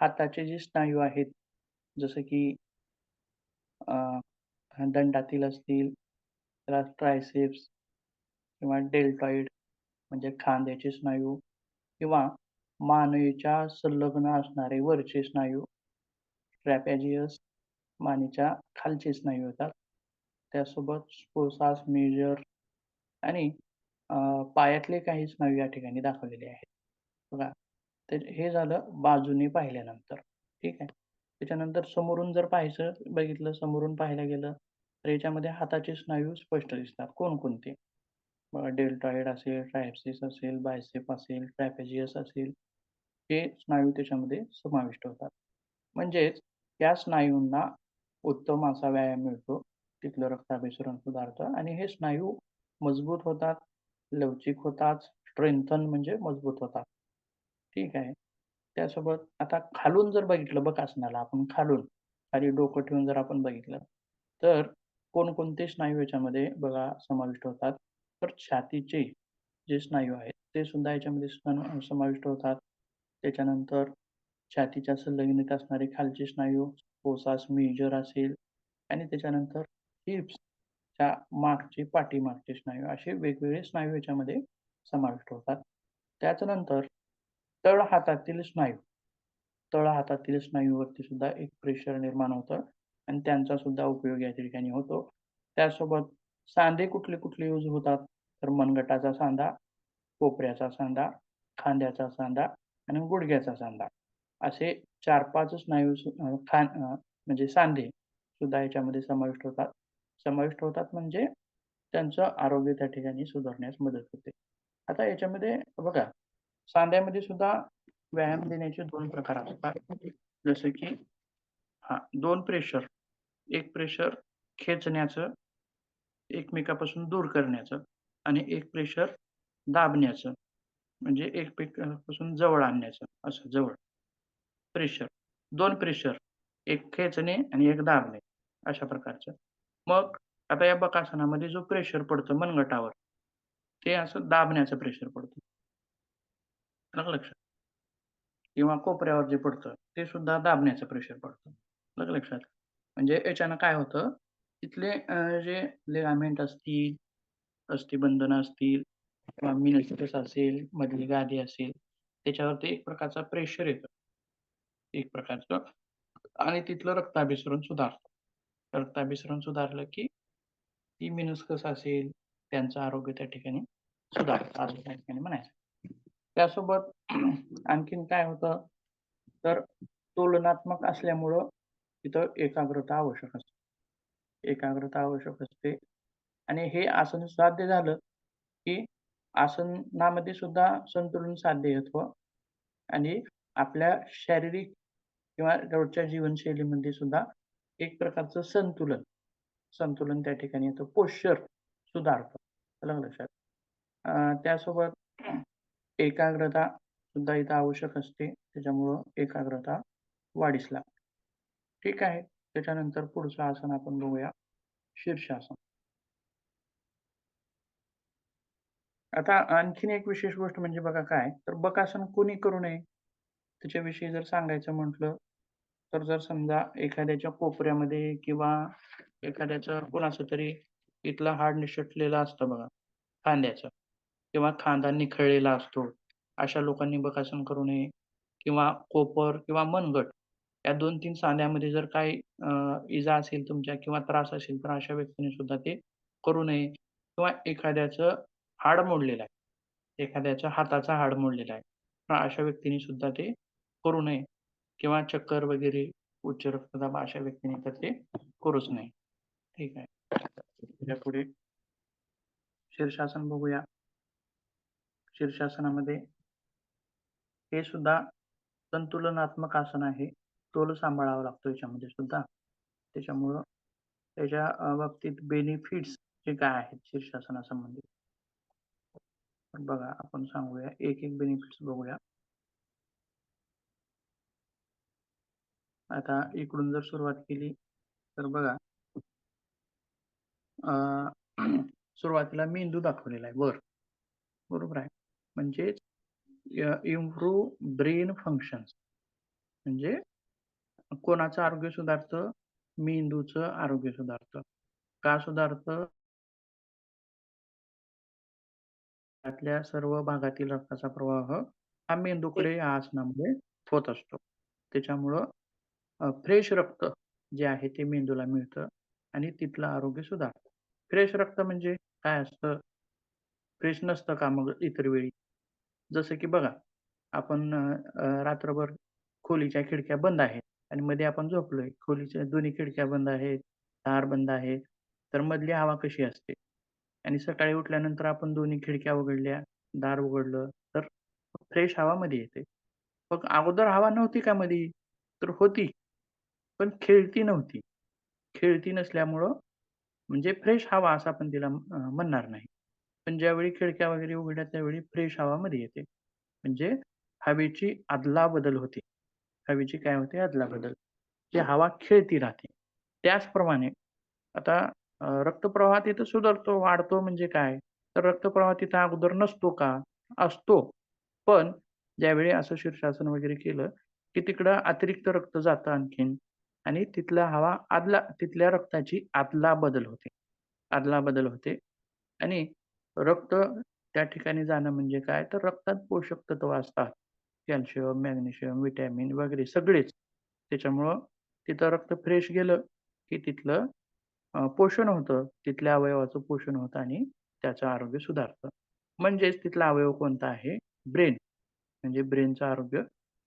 हाताचे जे स्नायू आहेत जसं की दंडातील असतील त्याला ट्रायसेप्स किंवा डेल्टॉइड म्हणजे खांद्याचे स्नायू किंवा मानेच्या संलग्न असणारे वरचे स्नायू ट्रॅपेझियस मानेच्या खालचे स्नायू होतात. त्यासोबत स्पोसास मेजर आणि पायातले काही स्नायू या ठिकाणी दाखवलेले आहेत. बघा तर हे झालं बाजूने पाहिल्यानंतर. ठीक आहे. त्याच्यानंतर समोरून जर समोरून पाहायला गेलं तर याच्यामध्ये हाताचे स्नायू स्पष्ट दिसतात. कोणकोणते? बघा डेल्टॉइड असेल, ट्रायसेप्स असेल, बायसेप असेल, ट्रॅपेझियस असेल हे स्नायू त्याच्यामध्ये समाविष्ट होतात. म्हणजेच या स्नायूंना उत्तम असा व्यायाम मिळतो. तिथलं रक्ताभिसरण सुधारतं आणि हे स्नायू मजबूत होतात, लवचिक होतात, स्ट्रेंथन म्हणजे मजबूत होतात. ठीक आहे. त्यासोबत आता खालून जर बघितलं बकासनाला आपण खाली डोकं ठेवून जर आपण बघितलं तर कोणकोणते स्नायू याच्यामध्ये बघा समाविष्ट होतात. तर छातीचे जे स्नायू आहेत ते सुद्धा याच्यामध्ये समाविष्ट होतात. त्याच्यानंतर छातीच्या संलग्नित असणारे खालचे स्नायू पोसास मेजर असेल आणि त्याच्यानंतर हिप्सच्या पाठीमागचे स्नायू असे वेगवेगळे स्नायू याच्यामध्ये समाविष्ट होतात. त्याच्यानंतर तळहातातील स्नायूवरती सुद्धा एक प्रेशर निर्माण होतं आणि त्यांचा सुद्धा उपयोग या ठिकाणी होतो. त्यासोबत सांधे कुठले कुठले यूज होतात तर मनगटाचा सांधा, कोपऱ्याचा सांधा, खांद्याचा सांधा आणि गुडघ्याचा सांधा असे 4-5 स्नायू म्हणजे सांधे सुद्धा याच्यामध्ये समाविष्ट होतात म्हणजे त्यांचं आरोग्य त्या ठिकाणी सुधारण्यास मदत होते. आता याच्यामध्ये बघा, सांध्यामध्ये सुद्धा व्यायाम देण्याचे 2 प्रकार असतात. जसं की 2 प्रेशर, एक प्रेशर खेचण्याचं, एकमेकापासून दूर करण्याचं आणि एक प्रेशर दाबण्याचं, म्हणजे एकमेकांपासून जवळ आणण्याचं, असं जवळ. प्रेशर, 2 प्रेशर, एक खेचणे आणि एक दाबणे अशा प्रकारचं. मग आता या बकासनामध्ये जो प्रेशर पडतं मनगटावर, ते असं दाबण्याचं प्रेशर पडतं. आलं लक्षात? किंवा कोपऱ्यावर जे पडतं, ते सुद्धा दाबण्याचं प्रेशर पडतं. आलं लक्षात? म्हणजे याच्यानं काय होतं, तिथले जे लिगामेंट असतील, अस्थिबंधनं असतील किंवा मेनिस्कस असेल, मधली गादी असेल, त्याच्यावरती एक प्रकारचा प्रेशर येतं. एक प्रकारचं आणि तिथलं रक्ताभिसरण सुधारतं. रक्ताभिसरण सुधारलं की ती मेनिस्कस असेल, त्यांचं आरोग्य त्या ठिकाणी सुधारतं असं त्या ठिकाणी म्हणायचं. त्यासोबत आणखीन काय होतं, तर तुलनात्मक असल्यामुळं तिथं एकाग्रता आवश्यक असते. एकाग्रता आवश्यक असते आणि हे आसन साध्य झालं, की आसनामध्ये सुद्धा संतुलन साध्य होतं आणि आपल्या शारीरिक किंवा रोजच्या जीवनशैलीमध्ये सुद्धा एक प्रकारचं संतुलन त्या ठिकाणी येतं. पोश्चर सुधारतं. आलं लक्षात? त्यासोबत एकाग्रता सुद्धा इथं आवश्यक असते. त्याच्यामुळं एकाग्रता वाढीस लागते. ठीक आहे. त्याच्यानंतर पुढचं आसन आपण बघूया, शीर्षासन. आता आणखीन एक विशेष गोष्ट म्हणजे बघा काय, तर बकासन कोणी करू नये, त्याच्याविषयी जर सांगायचं म्हटलं, तर जर समजा एखाद्याच्या कोपऱ्यामध्ये किंवा एखाद्याचं कोणाचं तरी इथलं हाड निसटलेलं असतं बघा, खांद्याचं किंवा खांदा निखळलेला असतो. अशा लोकांनी बकासन करू नये किंवा कोपर किंवा मनगट या 2-3 सांध्यामध्ये जर काही इजा असेल तुमच्या किंवा त्रास असेल, तर अशा व्यक्तीने सुद्धा ते करू नये किंवा एखाद्याचं हाड मोडलेलं आहे, एखाद्याच्या हाताचा हाड मोडलेला आहे, तर अशा व्यक्तीने सुद्धा ते करू नये किंवा चक्कर वगैरे, उच्च रक्तदाब अशा व्यक्तीने तर ते करूच नये. ठीक आहे. त्यापुढे शीर्षासन बघूया. शीर्षासनामध्ये हे सुद्धा संतुलनात्मक आसन आहे. तोल सांभाळावा लागतो याच्यामध्ये सुद्धा. त्याच्यामुळं त्याच्या बाबतीत बेनिफिट्स जे काय आहेत शीर्षासनासंबंधी, तर बघा आपण सांगूया, एक-एक बेनिफिट्स बघूया. आता इकडून जर सुरुवात केली, तर बघा सुरुवातीला मेंदू दाखवलेला आहे वर, बरोबर आहे. म्हणजेच इम्प्रूव्ह ब्रेन फंक्शन्स, म्हणजे कोणाचं आरोग्य सुधारतं? मेंदूचं आरोग्य सुधारतं. का सुधारतं? त्यातल्या सर्व भागातील रक्ताचा प्रवाह हा मेंदूकडे या आसनामुळे होत असतो. त्याच्यामुळं फ्रेश रक्त जे आहे ते मेंदूला मिळतं आणि तिथलं आरोग्य सुधारतं. फ्रेश रक्त म्हणजे काय असतं? फ्रेश नसतं का मग इतर वेळी? जसं की बघा, आपण रात्रभर खोलीच्या खिडक्या बंद आहेत आणि मध्ये आपण झोपलोय. खोलीच्या दोन्ही खिडक्या बंद आहेत, दार बंद आहे, तर मधली हवा कशी असते? आणि सकाळी उठल्यानंतर आपण दोन्ही खिडक्या उघडल्या, दार उघडलं, तर फ्रेश हवा मध्ये येते. मग अगोदर हवा नव्हती का मध्ये? तर होती, पण खेळती नव्हती. खेळती नसल्यामुळं म्हणजे फ्रेश हवा असं आपण तिला म्हणणार नाही. पण ज्यावेळी खिडक्या वगैरे उघडल्या त्यावेळी फ्रेश हवा मध्ये येते. म्हणजे हवेची अदलाबदल होते. हवेची काय होते? अदलाबदल. जी हवा खेळती राहते. त्याचप्रमाणे आता रक्तप्रवाह तिथं सुधारतो, वाढतो म्हणजे काय? तर रक्तप्रवाह तिथं अगोदर नसतो का? असतो. पण ज्यावेळी असं शीर्षासन वगैरे केलं, की तिकडं अतिरिक्त रक्त जातं आणखीन आणि तिथल्या रक्ताची अदलाबदल होते. अदलाबदल होते आणि रक्त त्या ठिकाणी जाणं म्हणजे काय? तर रक्तात पोषक तत्व असतात. कॅल्शियम, मॅग्नेशियम, व्हिटॅमिन वगैरे सगळेच. त्याच्यामुळं तिथं रक्त फ्रेश गेलं, की तिथलं पोषण होतं. तिथल्या अवयवाचं पोषण होतं आणि त्याचं आरोग्य सुधारतं. म्हणजेच तिथला अवयव कोणता आहे? ब्रेन. म्हणजे ब्रेनचं आरोग्य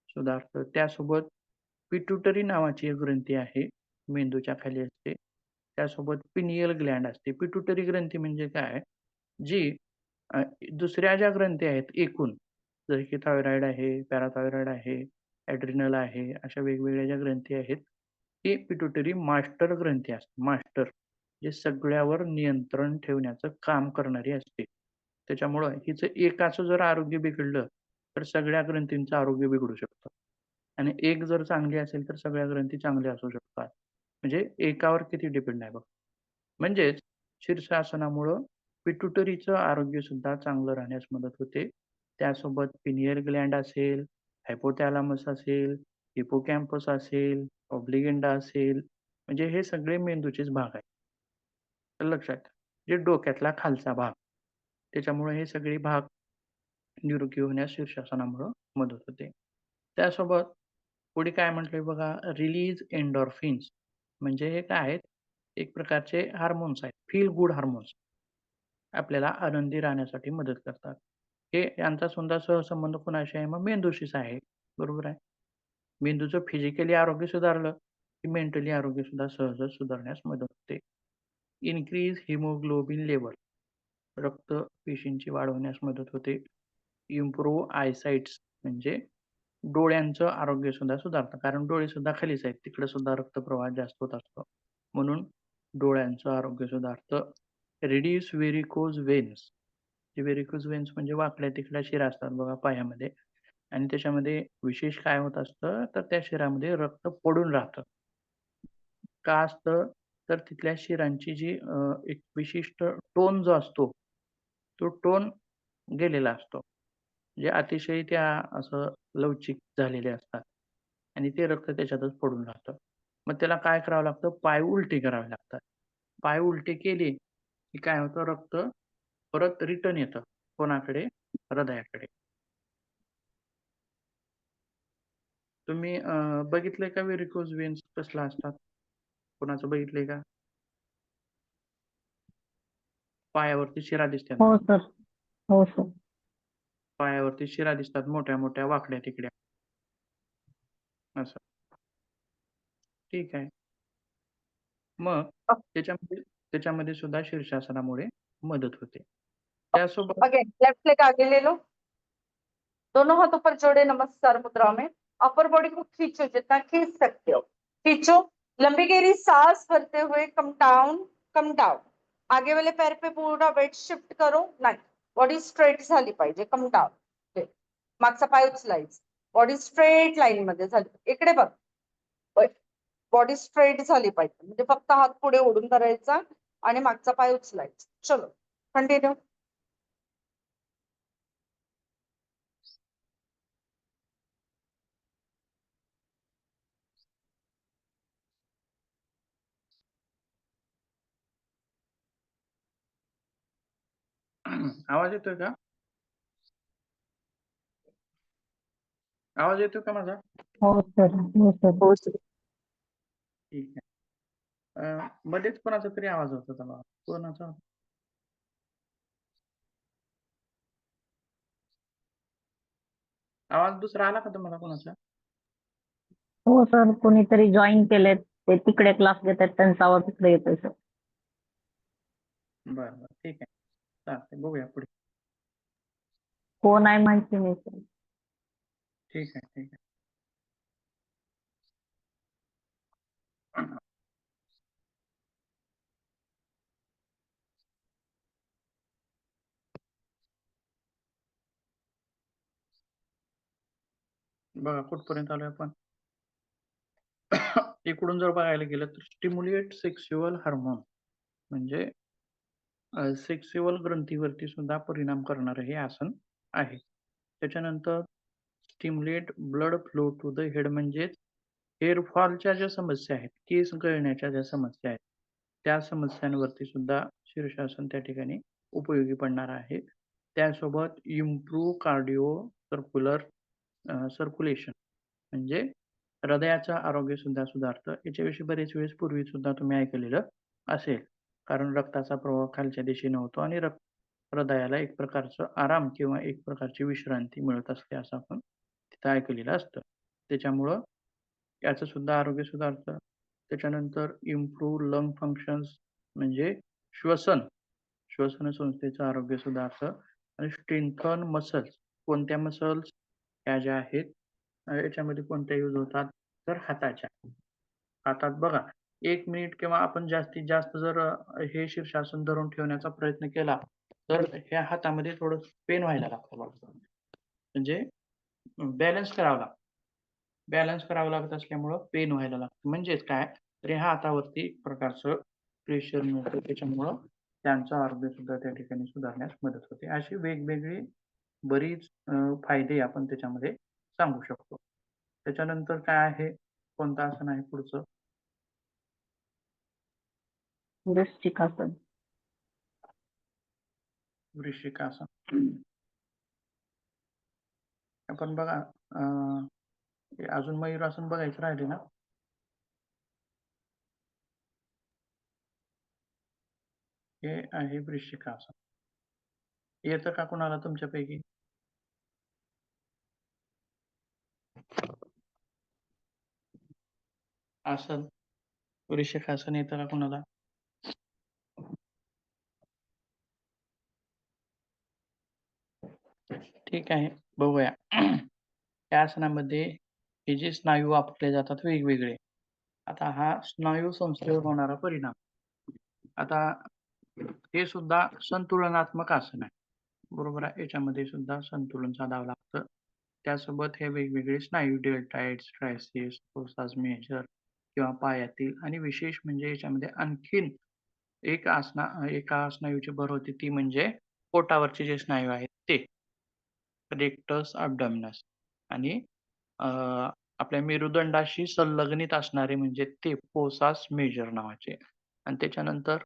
सुधारतं. त्यासोबत पिट्युटरी नावाची एक ग्रंथी आहे, मेंदूच्या खाली असते. त्यासोबत पिनियल ग्लँड असते. पिट्युटरी ग्रंथी म्हणजे काय? जी दुसऱ्या ज्या ग्रंथी आहेत एकूण, जसे की थायरॉईड आहे, पॅराथायरॉईड आहे, ॲड्रिनल आहे, अशा वेगवेगळ्या ज्या ग्रंथी आहेत, ही पिट्युटरी मास्टर ग्रंथी असते. मास्टर, जे सगळ्यावर नियंत्रण ठेवण्याचं काम करणारी असते. त्याच्यामुळं हिचं एकाचं जर आरोग्य बिघडलं, तर सगळ्या ग्रंथींचं आरोग्य बिघडू शकतं. आणि एक जर चांगली असेल, तर सगळ्या ग्रंथी चांगल्या असू शकतात. म्हणजे एकावर किती डिपेंड आहे बघ. म्हणजेच शीर्षासनामुळं पिट्युटरीचं आरोग्य सुद्धा चांगलं राहण्यास मदत होते. त्यासोबत पिनियल ग्लँड असेल, हायपोथॅलॅमस असेल, हिपोकॅम्पस असेल, ऑब्लिगेंडा असेल, म्हणजे हे सगळे मेंदूचेच भाग आहेत. तर लक्षात ठेवा. जे डोक्यातला खालचा भाग. त्याच्यामुळे हे सगळे भाग निरोगी होण्यास शीर्षासनामुळं मदत होते. त्यासोबत पुढे काय म्हटलंय बघा, रिलीज एंडॉर्फिन्स. म्हणजे हे काय आहेत? एक प्रकारचे हार्मोन्स आहेत. Feel good hormones. आपल्याला आनंदी राहण्यासाठी मदत करतात. हे यांचा सुद्धा सहसंबंध कोणाशी आहे? मग मेंदूशीच आहे. बरोबर आहे. मेंदूचं फिजिकली आरोग्य सुधारलं, की मेंटली आरोग्य सुद्धा सहजच सुधारण्यास मदत होते. Increase haemoglobin level. रक्त पेशींची वाढ होण्यास मदत होते. इम्प्रूव्ह आयसाइट्स म्हणजे डोळ्यांचं आरोग्य सुद्धा सुधारतं. कारण डोळे सुद्धा खालीच आहेत. तिकडे सुद्धा रक्तप्रवाह जास्त होत असतो. म्हणून डोळ्यांचं आरोग्य सुधारतं. Reduce varicose veins. जे व्हेरिकोज वेन्स म्हणजे वाकड्या-तिकड्या शिरा असतात बघा पायामध्ये आणि त्याच्यामध्ये विशेष काय होत असतं, तर त्या शिरामध्ये रक्त पडून राहतं. का असतं? तर तिथल्या शिरांची जी एक विशिष्ट टोन जो असतो, तो टोन गेलेला असतो. म्हणजे अतिशय त्या असं लवचिक झालेले असतात आणि ते रक्त त्याच्यातच पडून राहतं. मग त्याला काय करावं लागतं? पाय उलटे करावे लागतात. पाय उलटे केले, की काय होतं? रक्त परत रिटर्न येतं. कोणाकडे? हृदयाकडे. तुम्ही बघितलंय का व्हेरिकोज वेन्स कसला असतात? कोणाचं बघितलंय का? पायावरती शिरा दिसतात हो बघा. सर. हो सर. पायावरती शिरा दिसतात मोठ्या-मोठ्या वाकड्या-तिकड्या. असं. ठीक आहे. मग त्याच्यामध्ये त्याच्यामध्ये सुद्धा शीर्षासनामुळे मदत होते. त्यासोबत अगेन लेफ्ट लेग आगे ले लो, दोनों हाथों पर जोड़े नमस्कार मुद्रा में, अपर बॉडी को खींचो जितना खींच सकते हो, खींचो, लंबी गहरी सांस भरते हुए कम डाउन, कम डाउन. आगे वाले पैर पे पूरा वेट शिफ्ट करो, नाही, बॉडी स्ट्रेट झाली पाहिजे, कम डाउन. मागचा पाय उचलायचा, बॉडी स्ट्रेट लाईन मध्ये झाली. इकडे बघ, बॉडी स्ट्रेट झाली पाहिजे, म्हणजे फक्त हात पुढे ओढून धरायचा आणि मागचा पाय उचलायचा. चलो कंटिन्यू. आवाज येतोय का? आवाज येतोय का माझा? हो सर. हो सर. हो सर. ठीक आहे. मध्येच कोणाचा तरी आवाज होत होता बघा. कोणाचा? आवाज दुसरा आला का तुम्हाला कोणाचा? हो सर. कोणीतरी जॉईन केलेत. ते तिकडे क्लास घेतात त्यांचा आवाज इकडे येतोय सर. बरं. ठीक आहे. चालतंय. बघूया पुढे. कोण आहे माहिती नाही सर. ठीक आहे, ठीक आहे. बघा कुठपर्यंत आलोय आपण. इकडून जर बघायला गेलं तर स्टिम्युलेट सेक्शुअल हार्मोन म्हणजे सेक्शुअल ग्रंथीवरती सुद्धा परिणाम करणारं हे आसन आहे. त्याच्यानंतर stimulate blood flow to the head म्हणजेच हेअर फॉलच्या ज्या समस्या आहेत, केस गळण्याच्या ज्या समस्या आहेत, त्या समस्यांवरती सुद्धा शीर्षासन त्या ठिकाणी उपयोगी पडणार आहे. त्यासोबत इम्प्रूव्ह कार्डिओ सर्क्युलेशन म्हणजे हृदयाचं आरोग्य सुद्धा सुधारतं. याच्याविषयी बरेच वेळेस पूर्वी सुद्धा तुम्ही ऐकलेलं असेल. कारण रक्ताचा प्रवाह खालच्या दिशेने होतो आणि हृदयाला एक प्रकारचं आराम किंवा एक प्रकारची विश्रांती मिळत असते असं आपण तिथं ऐकलेलं असतं. त्याच्यामुळं याचं सुद्धा आरोग्य सुधारतं. त्याच्यानंतर इम्प्रूव्ह लंग फंक्शन्स म्हणजे श्वसन, श्वसन संस्थेचं आरोग्य सुधारतं आणि स्ट्रेंथन मसल्स. कोणत्या मसल्स? ह्या ज्या आहेत याच्यामध्ये कोणत्या यूज होतात? तर हाताच्या. हातात बघा 1 मिनिट किंवा आपण जास्तीत जास्त जर हे शीर्षासन धरून ठेवण्याचा प्रयत्न केला, तर ह्या हातामध्ये थोडं पेन व्हायला लागतं बघा. म्हणजे बॅलन्स करावं लागतं. बॅलन्स करावं लागत असल्यामुळं पेन व्हायला लागतं. म्हणजेच काय? तर ह्या हातावरती एक प्रकारचं प्रेशर मिळतं. त्याच्यामुळं त्यांचं आरोग्य सुद्धा त्या ठिकाणी सुधारण्यास मदत होते. अशी वेगवेगळी बरीच फायदे आपण त्याच्यामध्ये सांगू शकतो. त्याच्यानंतर काय आहे? कोणतं आसन आहे पुढचं? वृश्चिकासन. वृश्चिकासन. आपण बघा अजून मयूरासन बघायचं राहिले ना? हे आहे वृश्चिकासन. येतं का कुणाला तुमच्यापैकी? आसन, वृश्चिकासन येतं का कुणाला? ठीक आहे, बघूया. त्या आसनामध्ये हे जे स्नायू वापरले जातात वेगवेगळे. आता हा स्नायू संस्थेवर होणारा परिणाम. आता हे सुद्धा संतुलनात्मक आसन आहे. बरोबर आहे. याच्यामध्ये सुद्धा संतुलन साधावं लागतं. त्यासोबत हे वेगवेगळे स्नायू डेल्टाइड्स, ट्रायसिस, प्रोसास मेजर किंवा पायातील आणि विशेष म्हणजे याच्यामध्ये आणखीन एका स्नायूची भर होते ती म्हणजे पोटावरचे जे स्नायू आहेत ते. रेक्टस अब्डॉमिनस आणि आपल्या मेरुदंडाशी संलग्नित असणारे म्हणजे ते पोसास मेजर नावाचे आणि त्याच्यानंतर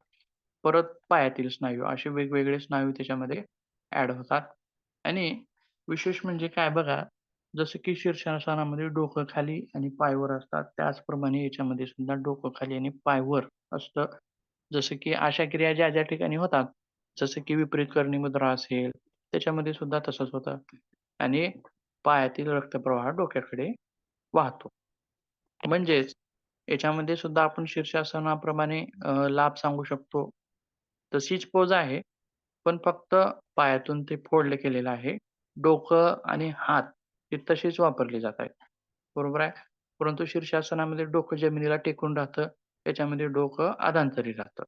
परत पायातील स्नायू असे वेगवेगळे स्नायू त्याच्यामध्ये ॲड होतात आणि विशेष म्हणजे काय बघा, जसं की शीर्षासनामध्ये डोकं खाली आणि पाय वर असतात, त्याचप्रमाणे याच्यामध्ये सुद्धा डोकं खाली आणि पाय वर असतं. जसं की अशा क्रिया ज्या ठिकाणी होतात, जसं की विपरीत करणी मुद्रा असेल, त्याच्यामध्ये सुद्धा तसंच होतं आणि पायातील रक्तप्रवाह डोक्याकडे वाहतो. म्हणजेच याच्यामध्ये सुद्धा आपण शीर्षासनाप्रमाणे लाभ सांगू शकतो. तशीच पोज आहे, पण फक्त पायातून ते फोल्ड केलेलं आहे. डोकं आणि हात हे तसेच वापरले जात आहेत. बरोबर आहे. परंतु शीर्षासनामध्ये डोकं जमिनीला टेकून राहतं, त्याच्यामध्ये डोकं अधांतरी राहतं.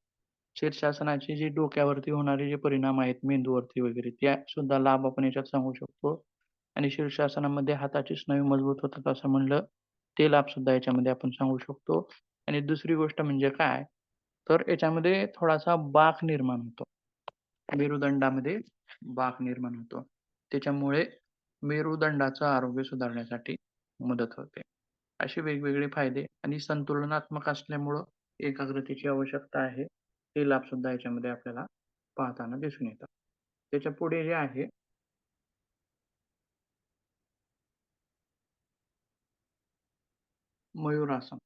शीर्षासनाचे जे डोक्यावरती होणारे जे परिणाम आहेत मेंदूवरती वगैरे त्या सुद्धा लाभ आपण याच्यात सांगू शकतो. आणि शीर्षासनामध्ये हाताचे स्नायू मजबूत होतात असं म्हणलं, ते लाभ सुद्धा याच्यामध्ये आपण सांगू शकतो. आणि दुसरी गोष्ट म्हणजे काय, तर याच्यामध्ये थोडासा बाक निर्माण होतो. मेरुदंडामध्ये बाक निर्माण होतो. त्याच्यामुळे मेरुदंडाचं आरोग्य सुधारण्यासाठी मदत होते. असे वेगवेगळे फायदे आणि संतुलनात्मक असल्यामुळं एकाग्रतेची आवश्यकता आहे. ते लाभ सुद्धा याच्यामध्ये आपल्याला पाहताना दिसून येतात. त्याच्या पुढे जे आहे मयूरासन.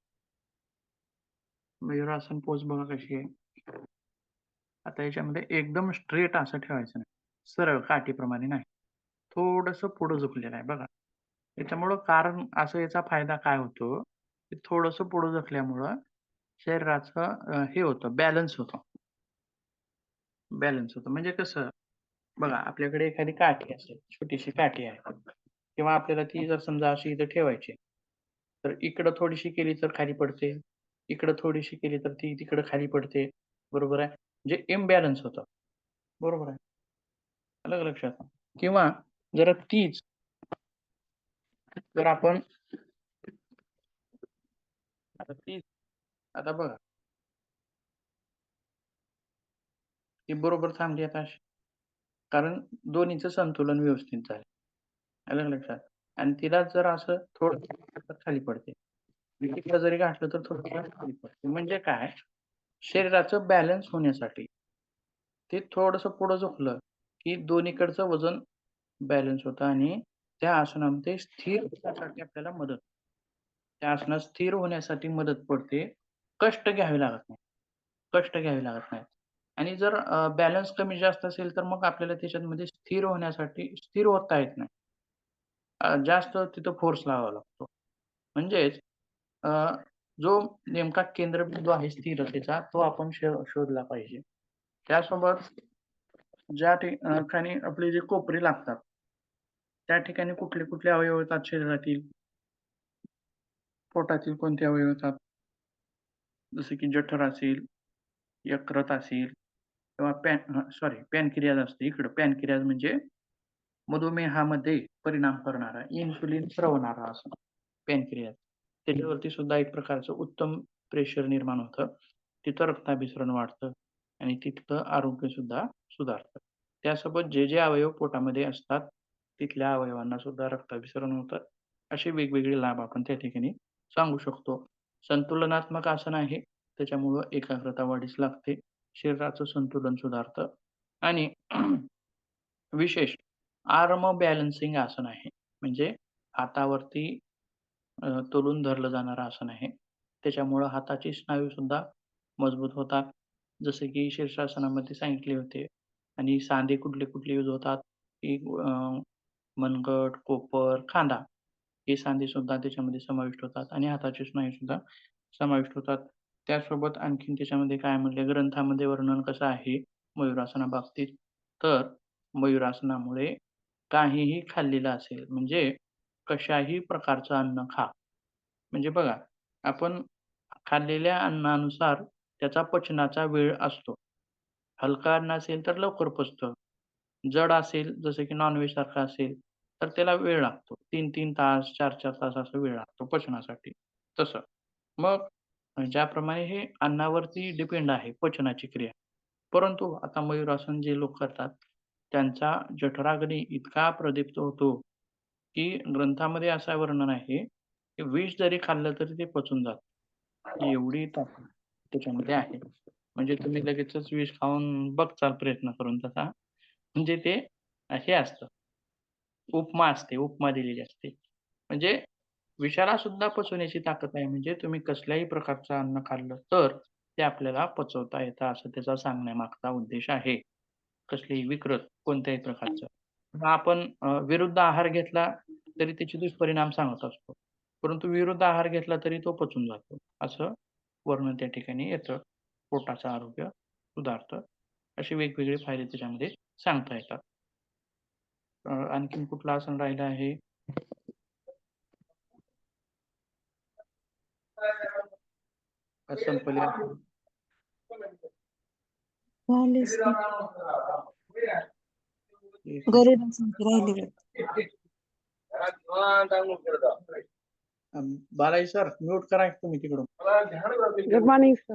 मयूरासन पोज बघा कशी आहे. आता याच्यामध्ये एकदम स्ट्रेट असं ठेवायचं नाही. सरळ काठीप्रमाणे नाही. थोडंसं पुढं झुकलेलं आहे बघा. त्याच्यामुळं कारण असं याचा फायदा काय होतो, की थोडंसं पुढं झुकल्यामुळं शरीराचं हे होतं बॅलन्स होतो. बॅलन्स होतो. म्हणजे कसं बघा आपल्याकडे एखादी काठी असेल, छोटीशी काठी आहे किंवा आपल्याला ती जर समजा अशी इथं ठेवायची, तर इकडं थोडीशी केली तर खाली पडते. इकडं थोडीशी केली तर ती तिकडं खाली पडते. बरोबर आहे. म्हणजे इम्बॅलन्स होतं. बरोबर आहे. आलं का लक्षात? किंवा जर तीच जर आपण आता तीच आता बघा, ती बरोबर थांबली आता अशी. कारण दोन्हीचं संतुलन व्यवस्थित झालं. आलं का लक्षात? आणि तिला जर असं थोडं खाली पडते. तिकडं जरी घातलं तर थोडं खाली पडते. म्हणजे काय? शरीराचं बॅलन्स होण्यासाठी ते थोडंसं पुढं झुकलं, की दोन्हीकडचं वजन बॅलन्स होतं आणि त्या आसनामध्ये स्थिर होण्यासाठी आपल्याला मदत त्या आसनात स्थिर होण्यासाठी मदत पडते. कष्ट घ्यावे लागत नाही. कष्ट घ्यावे लागत नाहीत. आणि जर बॅलन्स कमी जास्त असेल तर मग आपल्याला त्याच्यामध्ये स्थिर होण्यासाठी स्थिर होता येत नाही. जास्त तिथं फोर्स लावावा लागतो. म्हणजेच अ, जो नेमका केंद्रबिंदू आहे स्थिरतेचा तो आपण शोधला पाहिजे. त्यासोबत ज्या ठिकाणी आपले जे कोपरे लागतात, त्या ठिकाणी कुठले अवयव येतात शरीरातील? पोटातील कोणते अवयव येतात? जसे की जठर असेल, यकृत असेल किंवा पॅनक्रियाज असते. इकडं पॅनक्रियाज म्हणजे मधुमेहामध्ये परिणाम करणारा, इन्सुलिन स्रवणारा असं पॅनक्रियाज. त्याच्यावरती सुद्धा एक प्रकारचं उत्तम प्रेशर निर्माण होतं. तिथं रक्ताभिसरण वाढतं आणि तिथलं आरोग्य सुद्धा सुधारतं. त्यासोबत जे अवयव पोटामध्ये असतात, तिथल्या अवयवांना सुद्धा रक्ताभिसरण होतं. असे वेगवेगळे लाभ आपण त्या ठिकाणी सांगू शकतो. संतुलनात्मक आसन आहे. त्याच्यामुळं एकाग्रता वाढीस लागते. शरीराचं संतुलन सुधारतं आणि विशेष आर्म बॅलन्सिंग आसन आहे. म्हणजे हातावरती तोलून धरलं जाणारं आसन आहे. त्याच्यामुळं हाताची स्नायू सुद्धा मजबूत होतात. जसे की शीर्षासनामध्ये सांगितले होते आणि सांधे कुठले यूज होतात, की मनगट, कोपर, खांदा हे सांधे सुद्धा त्याच्यामध्ये समाविष्ट होतात आणि हाताचे स्नायू सुद्धा समाविष्ट होतात. त्यासोबत आणखीन त्याच्यामध्ये काय म्हटले ग्रंथामध्ये वर्णन कसं आहे मयूरासनाबाबतीत, तर मयूरासनामुळे काहीही खाल्लेलं असेल म्हणजे कशाही प्रकारचं अन्न खा. म्हणजे बघा, आपण खाल्लेल्या अन्नानुसार त्याचा पचनाचा वेळ असतो. हलकं अन्न असेल तर लवकर पचतं. जड असेल जसं की नॉन-व्हेज सारखं असेल, तर त्याला वेळ लागतो. 3-3 तास, 4-4 तास असा वेळ लागतो पचनासाठी. तसं. मग ज्याप्रमाणे हे अन्नावरती डिपेंड आहे पचनाची क्रिया. परंतु आता मयूरासन जे लोक करतात, त्यांचा जठराग्नी इतका प्रदीप्त होतो, की ग्रंथामध्ये असं वर्णन आहे, की विष जरी खाल्लं तरी ते पचून जातं. एवढी ताकद त्याच्यामध्ये आहे. म्हणजे तुम्ही लगेचच विष खाऊन बघचाल प्रयत्न करून तसा. म्हणजे ते हे असतं, उपमा असते, उपमा दिलेली असते. म्हणजे विषाला सुद्धा पचवण्याची ताकद आहे. म्हणजे तुम्ही कसल्याही प्रकारचं अन्न खाल्लं तर ते आपल्याला पचवता येतं असं त्याचा सांगण्यामागचा उद्देश आहे. कसलेही विकृत कोणत्याही प्रकारचं. मग आपण विरुद्ध आहार घेतला तरी त्याचे दुष्परिणाम सांगत असतो. परंतु विरुद्ध आहार घेतला तरी तो पचून जातो. असं वर्णन त्या ठिकाणी येतं. पोटाचं आरोग्य सुधारतं. असे वेगवेगळे फायदे त्याच्यामध्ये सांगता येतात. आणखीन कुठलं आसन राहिलं आहे? संपले आसन. झालेच की. ठीक आहे. गरुडासनची राहिली बघ. बालाजी सर म्यूट करा की तुम्ही तिकडून. Good morning sir.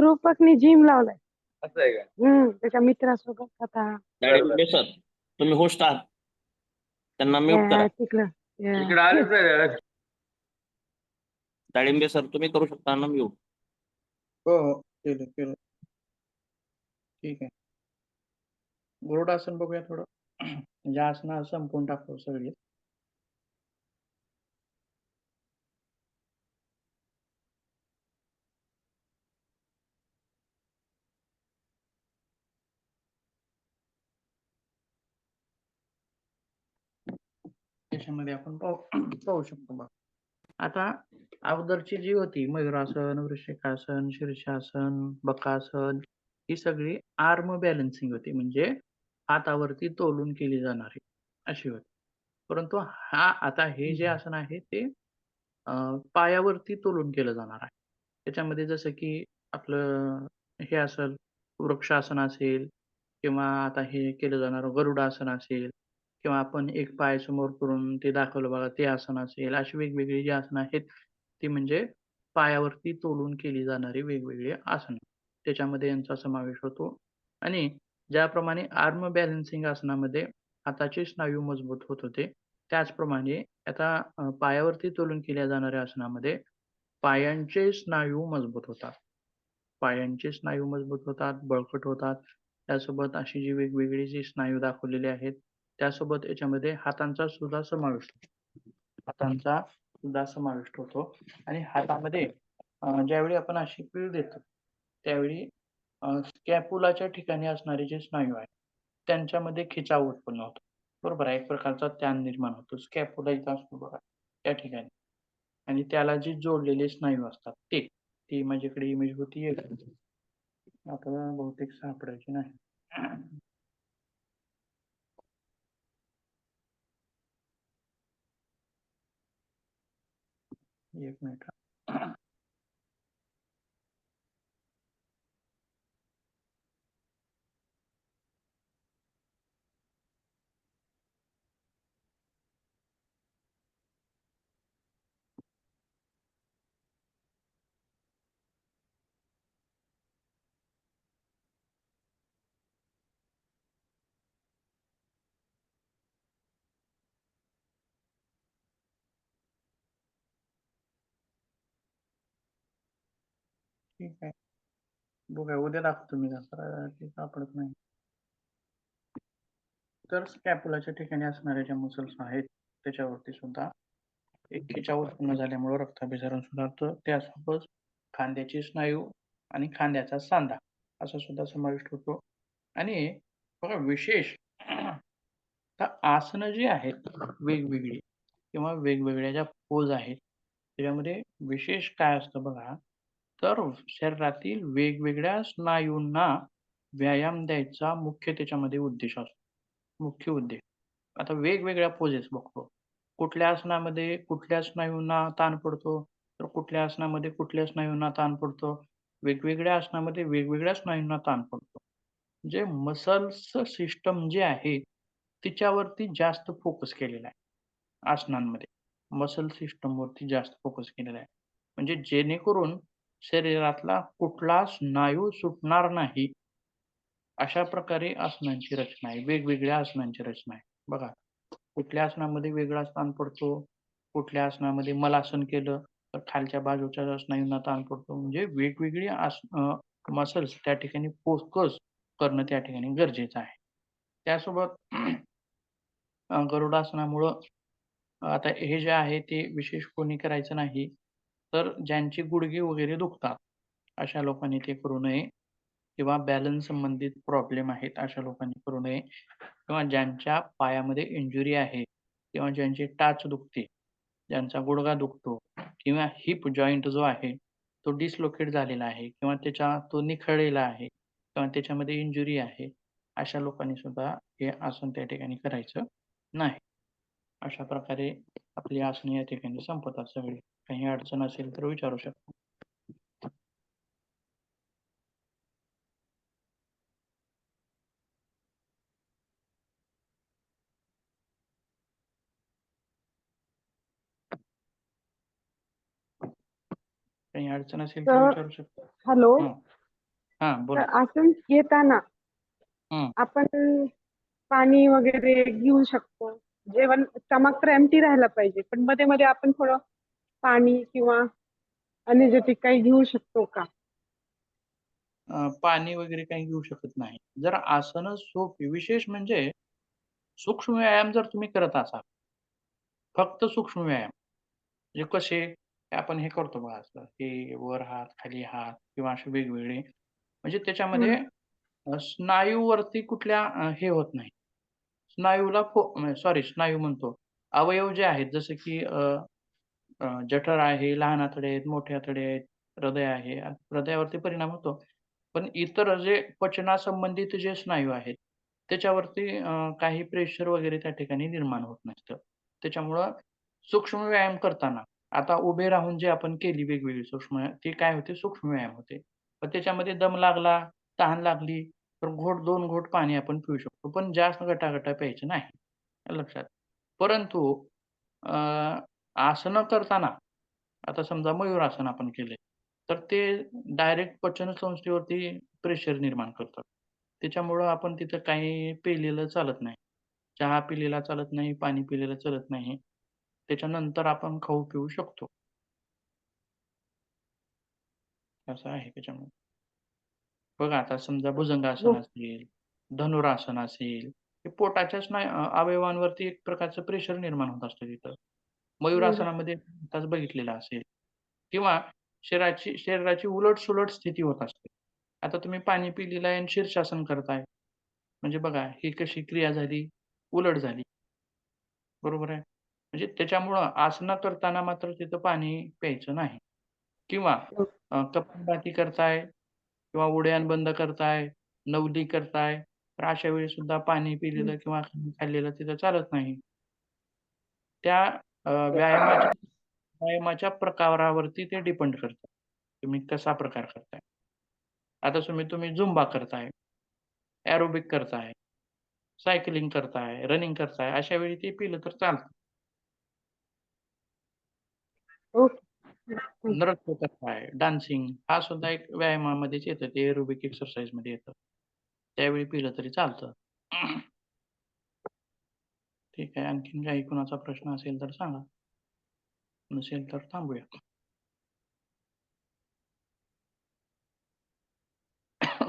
रूपकनी जिम लावलाय. त्याच्या मित्रासोबत आता दाढी सर तुम्ही होस्ट आहात, त्यांना म्यूट करा. तिकडं दाळिंबे सर तुम्ही करू शकता ना म्यूट. हो केलं. ठीक आहे. गरुडासन बघूया थोडं. म्हणजे आसनं संपवून टाकतो सगळी. त्याच्यामध्ये आपण पाहू शकतो बघा. आता अगोदरची जी होती मयूरासन, वृश्चिकासन, शीर्षासन, बकासन ही सगळी आर्म बॅलन्सिंग होती. म्हणजे हातावरती तोलून केली जाणारी अशी होती. परंतु आता हे जे आसन आहे ते पायावरती तोलून केलं जाणार आहे. त्याच्यामध्ये जसं की आपलं हे असेल वृक्षासन असेल किंवा आता हे केलं जाणारं गरुडासन असेल किंवा आपण एक पाय समोर करून ते दाखवलं बघा ते आसन असेल. अशी वेगवेगळी जी आसनं आहेत ती म्हणजे पायावरती तोलून केली जाणारी वेगवेगळी आसनं. त्याच्यामध्ये यांचा समावेश होतो आणि ज्याप्रमाणे आर्म बॅलन्सिंग आसनामध्ये हाताचे स्नायू मजबूत होत होते, त्याचप्रमाणे आता पायावरती तोलून केल्या जाणाऱ्या आसनामध्ये पायांचे स्नायू मजबूत होतात. पायांचे स्नायू मजबूत होतात, बळकट होतात. त्यासोबत अशी जी वेगवेगळी जी स्नायू दाखवलेली आहेत, त्यासोबत याच्यामध्ये हातांचा सुद्धा समावेश होतो आणि हातामध्ये ज्यावेळी आपण अशी पीळ देतो त्यावेळी स्कॅपुलाच्या ठिकाणी असणारे जे स्नायू आहेत त्यांच्यामध्ये खिचाव उत्पन्न होतो. बरोबर आहे. एक प्रकारचा ताण निर्माण होतो. स्कॅपुला इथं असतो बघा त्या ठिकाणी आणि त्याला जे जोडलेले स्नायू असतात ती माझ्याकडे इमेज होती एक. आता बहुतेक सापडायची नाही. एक मिनिट. ठीक आहे. बघा उद्या दाखवतो मी जरा ते सापडत नाही. तर स्कॅपुलाच्या ठिकाणी असणाऱ्या ज्या मसल्स आहेत त्याच्यावरती सुद्धा एक खिचाव उत्पन्न झाल्यामुळे रक्ताभिसरण सुधारतं. त्यासोबत खांद्याचे स्नायू आणि खांद्याचा सांधा असा सुद्धा समाविष्ट होतो. आणि बघा विशेष आता आसनं जी आहेत वेगवेगळी किंवा वेगवेगळ्या ज्या पोज आहेत त्याच्यामध्ये विशेष काय असतं बघा, तर शरीरातील वेगवेगळ्या स्नायूंना व्यायाम द्यायचा मुख्य त्याच्यामध्ये उद्देश असतो. मुख्य उद्देश. आता वेगवेगळ्या पोजेस बघतो. कुठल्या आसनामध्ये कुठल्या स्नायूंना ताण पडतो, तर कुठल्या आसनामध्ये कुठल्या स्नायूंना ताण पडतो. वेगवेगळ्या आसनामध्ये वेगवेगळ्या स्नायूंना ताण पडतो. जे मसल्स सिस्टम जे आहे तिच्यावरती जास्त फोकस केलेला आहे आसनांमध्ये. मसल सिस्टमवरती जास्त फोकस केलेला आहे. म्हणजे जेणेकरून शरीरातला कुठला स्नायू सुटणार नाही, अशा प्रकारे आसनांची रचना आहे. वेगवेगळ्या आसनांची रचना आहे. बघा, कुठल्या आसनामध्ये वेगळा ताण पडतो, कुठल्या आसनामध्ये मलासन केलं तर खालच्या बाजूच्या स्नायूंना ताण पडतो. म्हणजे वेगवेगळी मसल्स त्या ठिकाणी फोकस करणं त्या ठिकाणी गरजेचं आहे. त्यासोबत गरुडासनामुळं आता हे जे आहे ते विशेष कोणी करायचं नाही. तर ज्यांची गुडघे वगैरे दुखतात, अशा लोकांनी ते करू नये किंवा बॅलन्स संबंधित प्रॉब्लेम आहेत अशा लोकांनी करू नये किंवा ज्यांच्या पायामध्ये इंजुरी आहे किंवा ज्यांची टाच दुखते, ज्यांचा गुडघा दुखतो किंवा हिप जॉइंट जो आहे तो डिस्लोकेट झालेला आहे किंवा तो निखळलेला आहे किंवा त्याच्यामध्ये इंजुरी आहे, अशा लोकांनी सुद्धा हे आसन त्या ठिकाणी करायचं नाही. अशा प्रकारे आपली आसने या ठिकाणी संपतात सगळी. काही अडचण असेल तर विचारू शकता. काही अडचण असेल तर तर विचारू शकता. हॅलो, हं. हां, बोला. तर आसन घेताना हं. आपण पाणी वगैरे घेऊ शकतो. जेवण स्टमक तर एम्प्टी राहायला पाहिजे, पण मध्ये मध्ये आपण थोडं पाणी किंवा एनर्जेटिक काही घेऊ शकतो का? पाणी वगैरे काही घेऊ शकत नाही. जर आसनं सोपी विशेष म्हणजे सूक्ष्म व्यायाम जर तुम्ही करत असाल, फक्त सूक्ष्म व्यायाम म्हणजे कसे? ते आपण हे करतो बघा असं, की वर हात, खाली हात किंवा असे वेगवेगळे म्हणजे त्याच्यामध्ये स्नायूवरती कुठल्या हे होत नाही. स्नायू म्हणतो. अवयव जे आहेत जसे की जठर आहे, लहान आतडे आहेत, मोठे आतडे आहेत, हृदय आहे. हृदयावरती परिणाम होतो. पण इतर जे पचनासंबंधित जे स्नायू आहेत, त्याच्यावरती काही प्रेशर वगैरे त्या ठिकाणी निर्माण होत नसतं. त्याच्यामुळं सूक्ष्म व्यायाम करताना आता उभे राहून जे आपण केली वेगवेगळी सूक्ष्म ते काय होते? सूक्ष्म व्यायाम होते. पण त्याच्यामध्ये दम लागला, तहान लागली, तर दोन घोट पाणी आपण पिऊ शकतो. पण जास्त गटागटा प्यायचं नाही. लक्षात. परंतु अ, आसनं करताना आता समजा मयूरासन आपण केले, तर ते डायरेक्ट पचनसंस्थेवरती प्रेशर निर्माण करतात. त्याच्यामुळं आपण तिथं काही पिलेलं चालत नाही. चहा पिलेला चालत नाही, पाणी पिलेलं चालत नाही. त्याच्यानंतर आपण खाऊ पिऊ शकतो. असं आहे त्याच्यामध्ये. बघा आता समजा भुजंगासन हो. असेल, धनुरासन असेल, हे पोटाच्या अवयवांवरती एक प्रकारचं प्रेशर निर्माण होत असतं तिथं. बरं. मयूरासनामध्ये आताच बघितलेलं असेल किंवा शरीराची उलट-सुलट स्थिती होत असते. आता तुम्ही पाणी पिलेलं आहे आणि शीर्षासन करताय. म्हणजे बघा ही कशी क्रिया झाली, उलट झाली. बरोबर आहे. म्हणजे त्याच्यामुळं आसनं करताना मात्र तिथं पाणी प्यायचं नाही. किंवा कपालभाती करताय किंवा उड्डाण बंद करताय, नवली करताय, तर अशा वेळी सुद्धा पाणी पिलेलं किंवा खाल्लेलं तिथं चालत नाही. त्या व्यायामाच्या प्रकारावरती ते डिपेंड करतं. तुम्ही कसा प्रकार करताय. आता तुम्ही झुंबा करताय, एरोबिक करताय, सायकलिंग करताय, रनिंग करताय, अशा वेळी ते पिलं तर चालतं. ओके. नृत्य करताय, डान्सिंग हा सुद्धा एक व्यायामामध्येच येतं. ते एरोबिक एक्सरसाइजमध्ये येतं. त्यावेळी पिलं तरी चालतं. ठीक आहे. आणखीन काही कुणाचा प्रश्न असेल तर सांगा. नसेल तर थांबूया.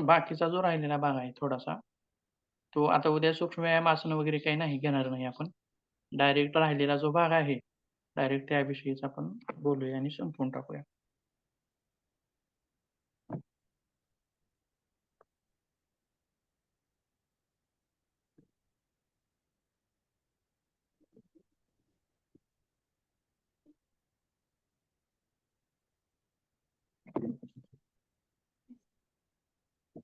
बाकीचा जो राहिलेला भाग आहे थोडासा, तो आता उद्या सूक्ष्म व्यायाम आसनं वगैरे काही नाही घेणार नाही आपण. डायरेक्ट राहिलेला जो भाग आहे, डायरेक्ट त्याविषयीच आपण बोलूया आणि संपवून टाकूया.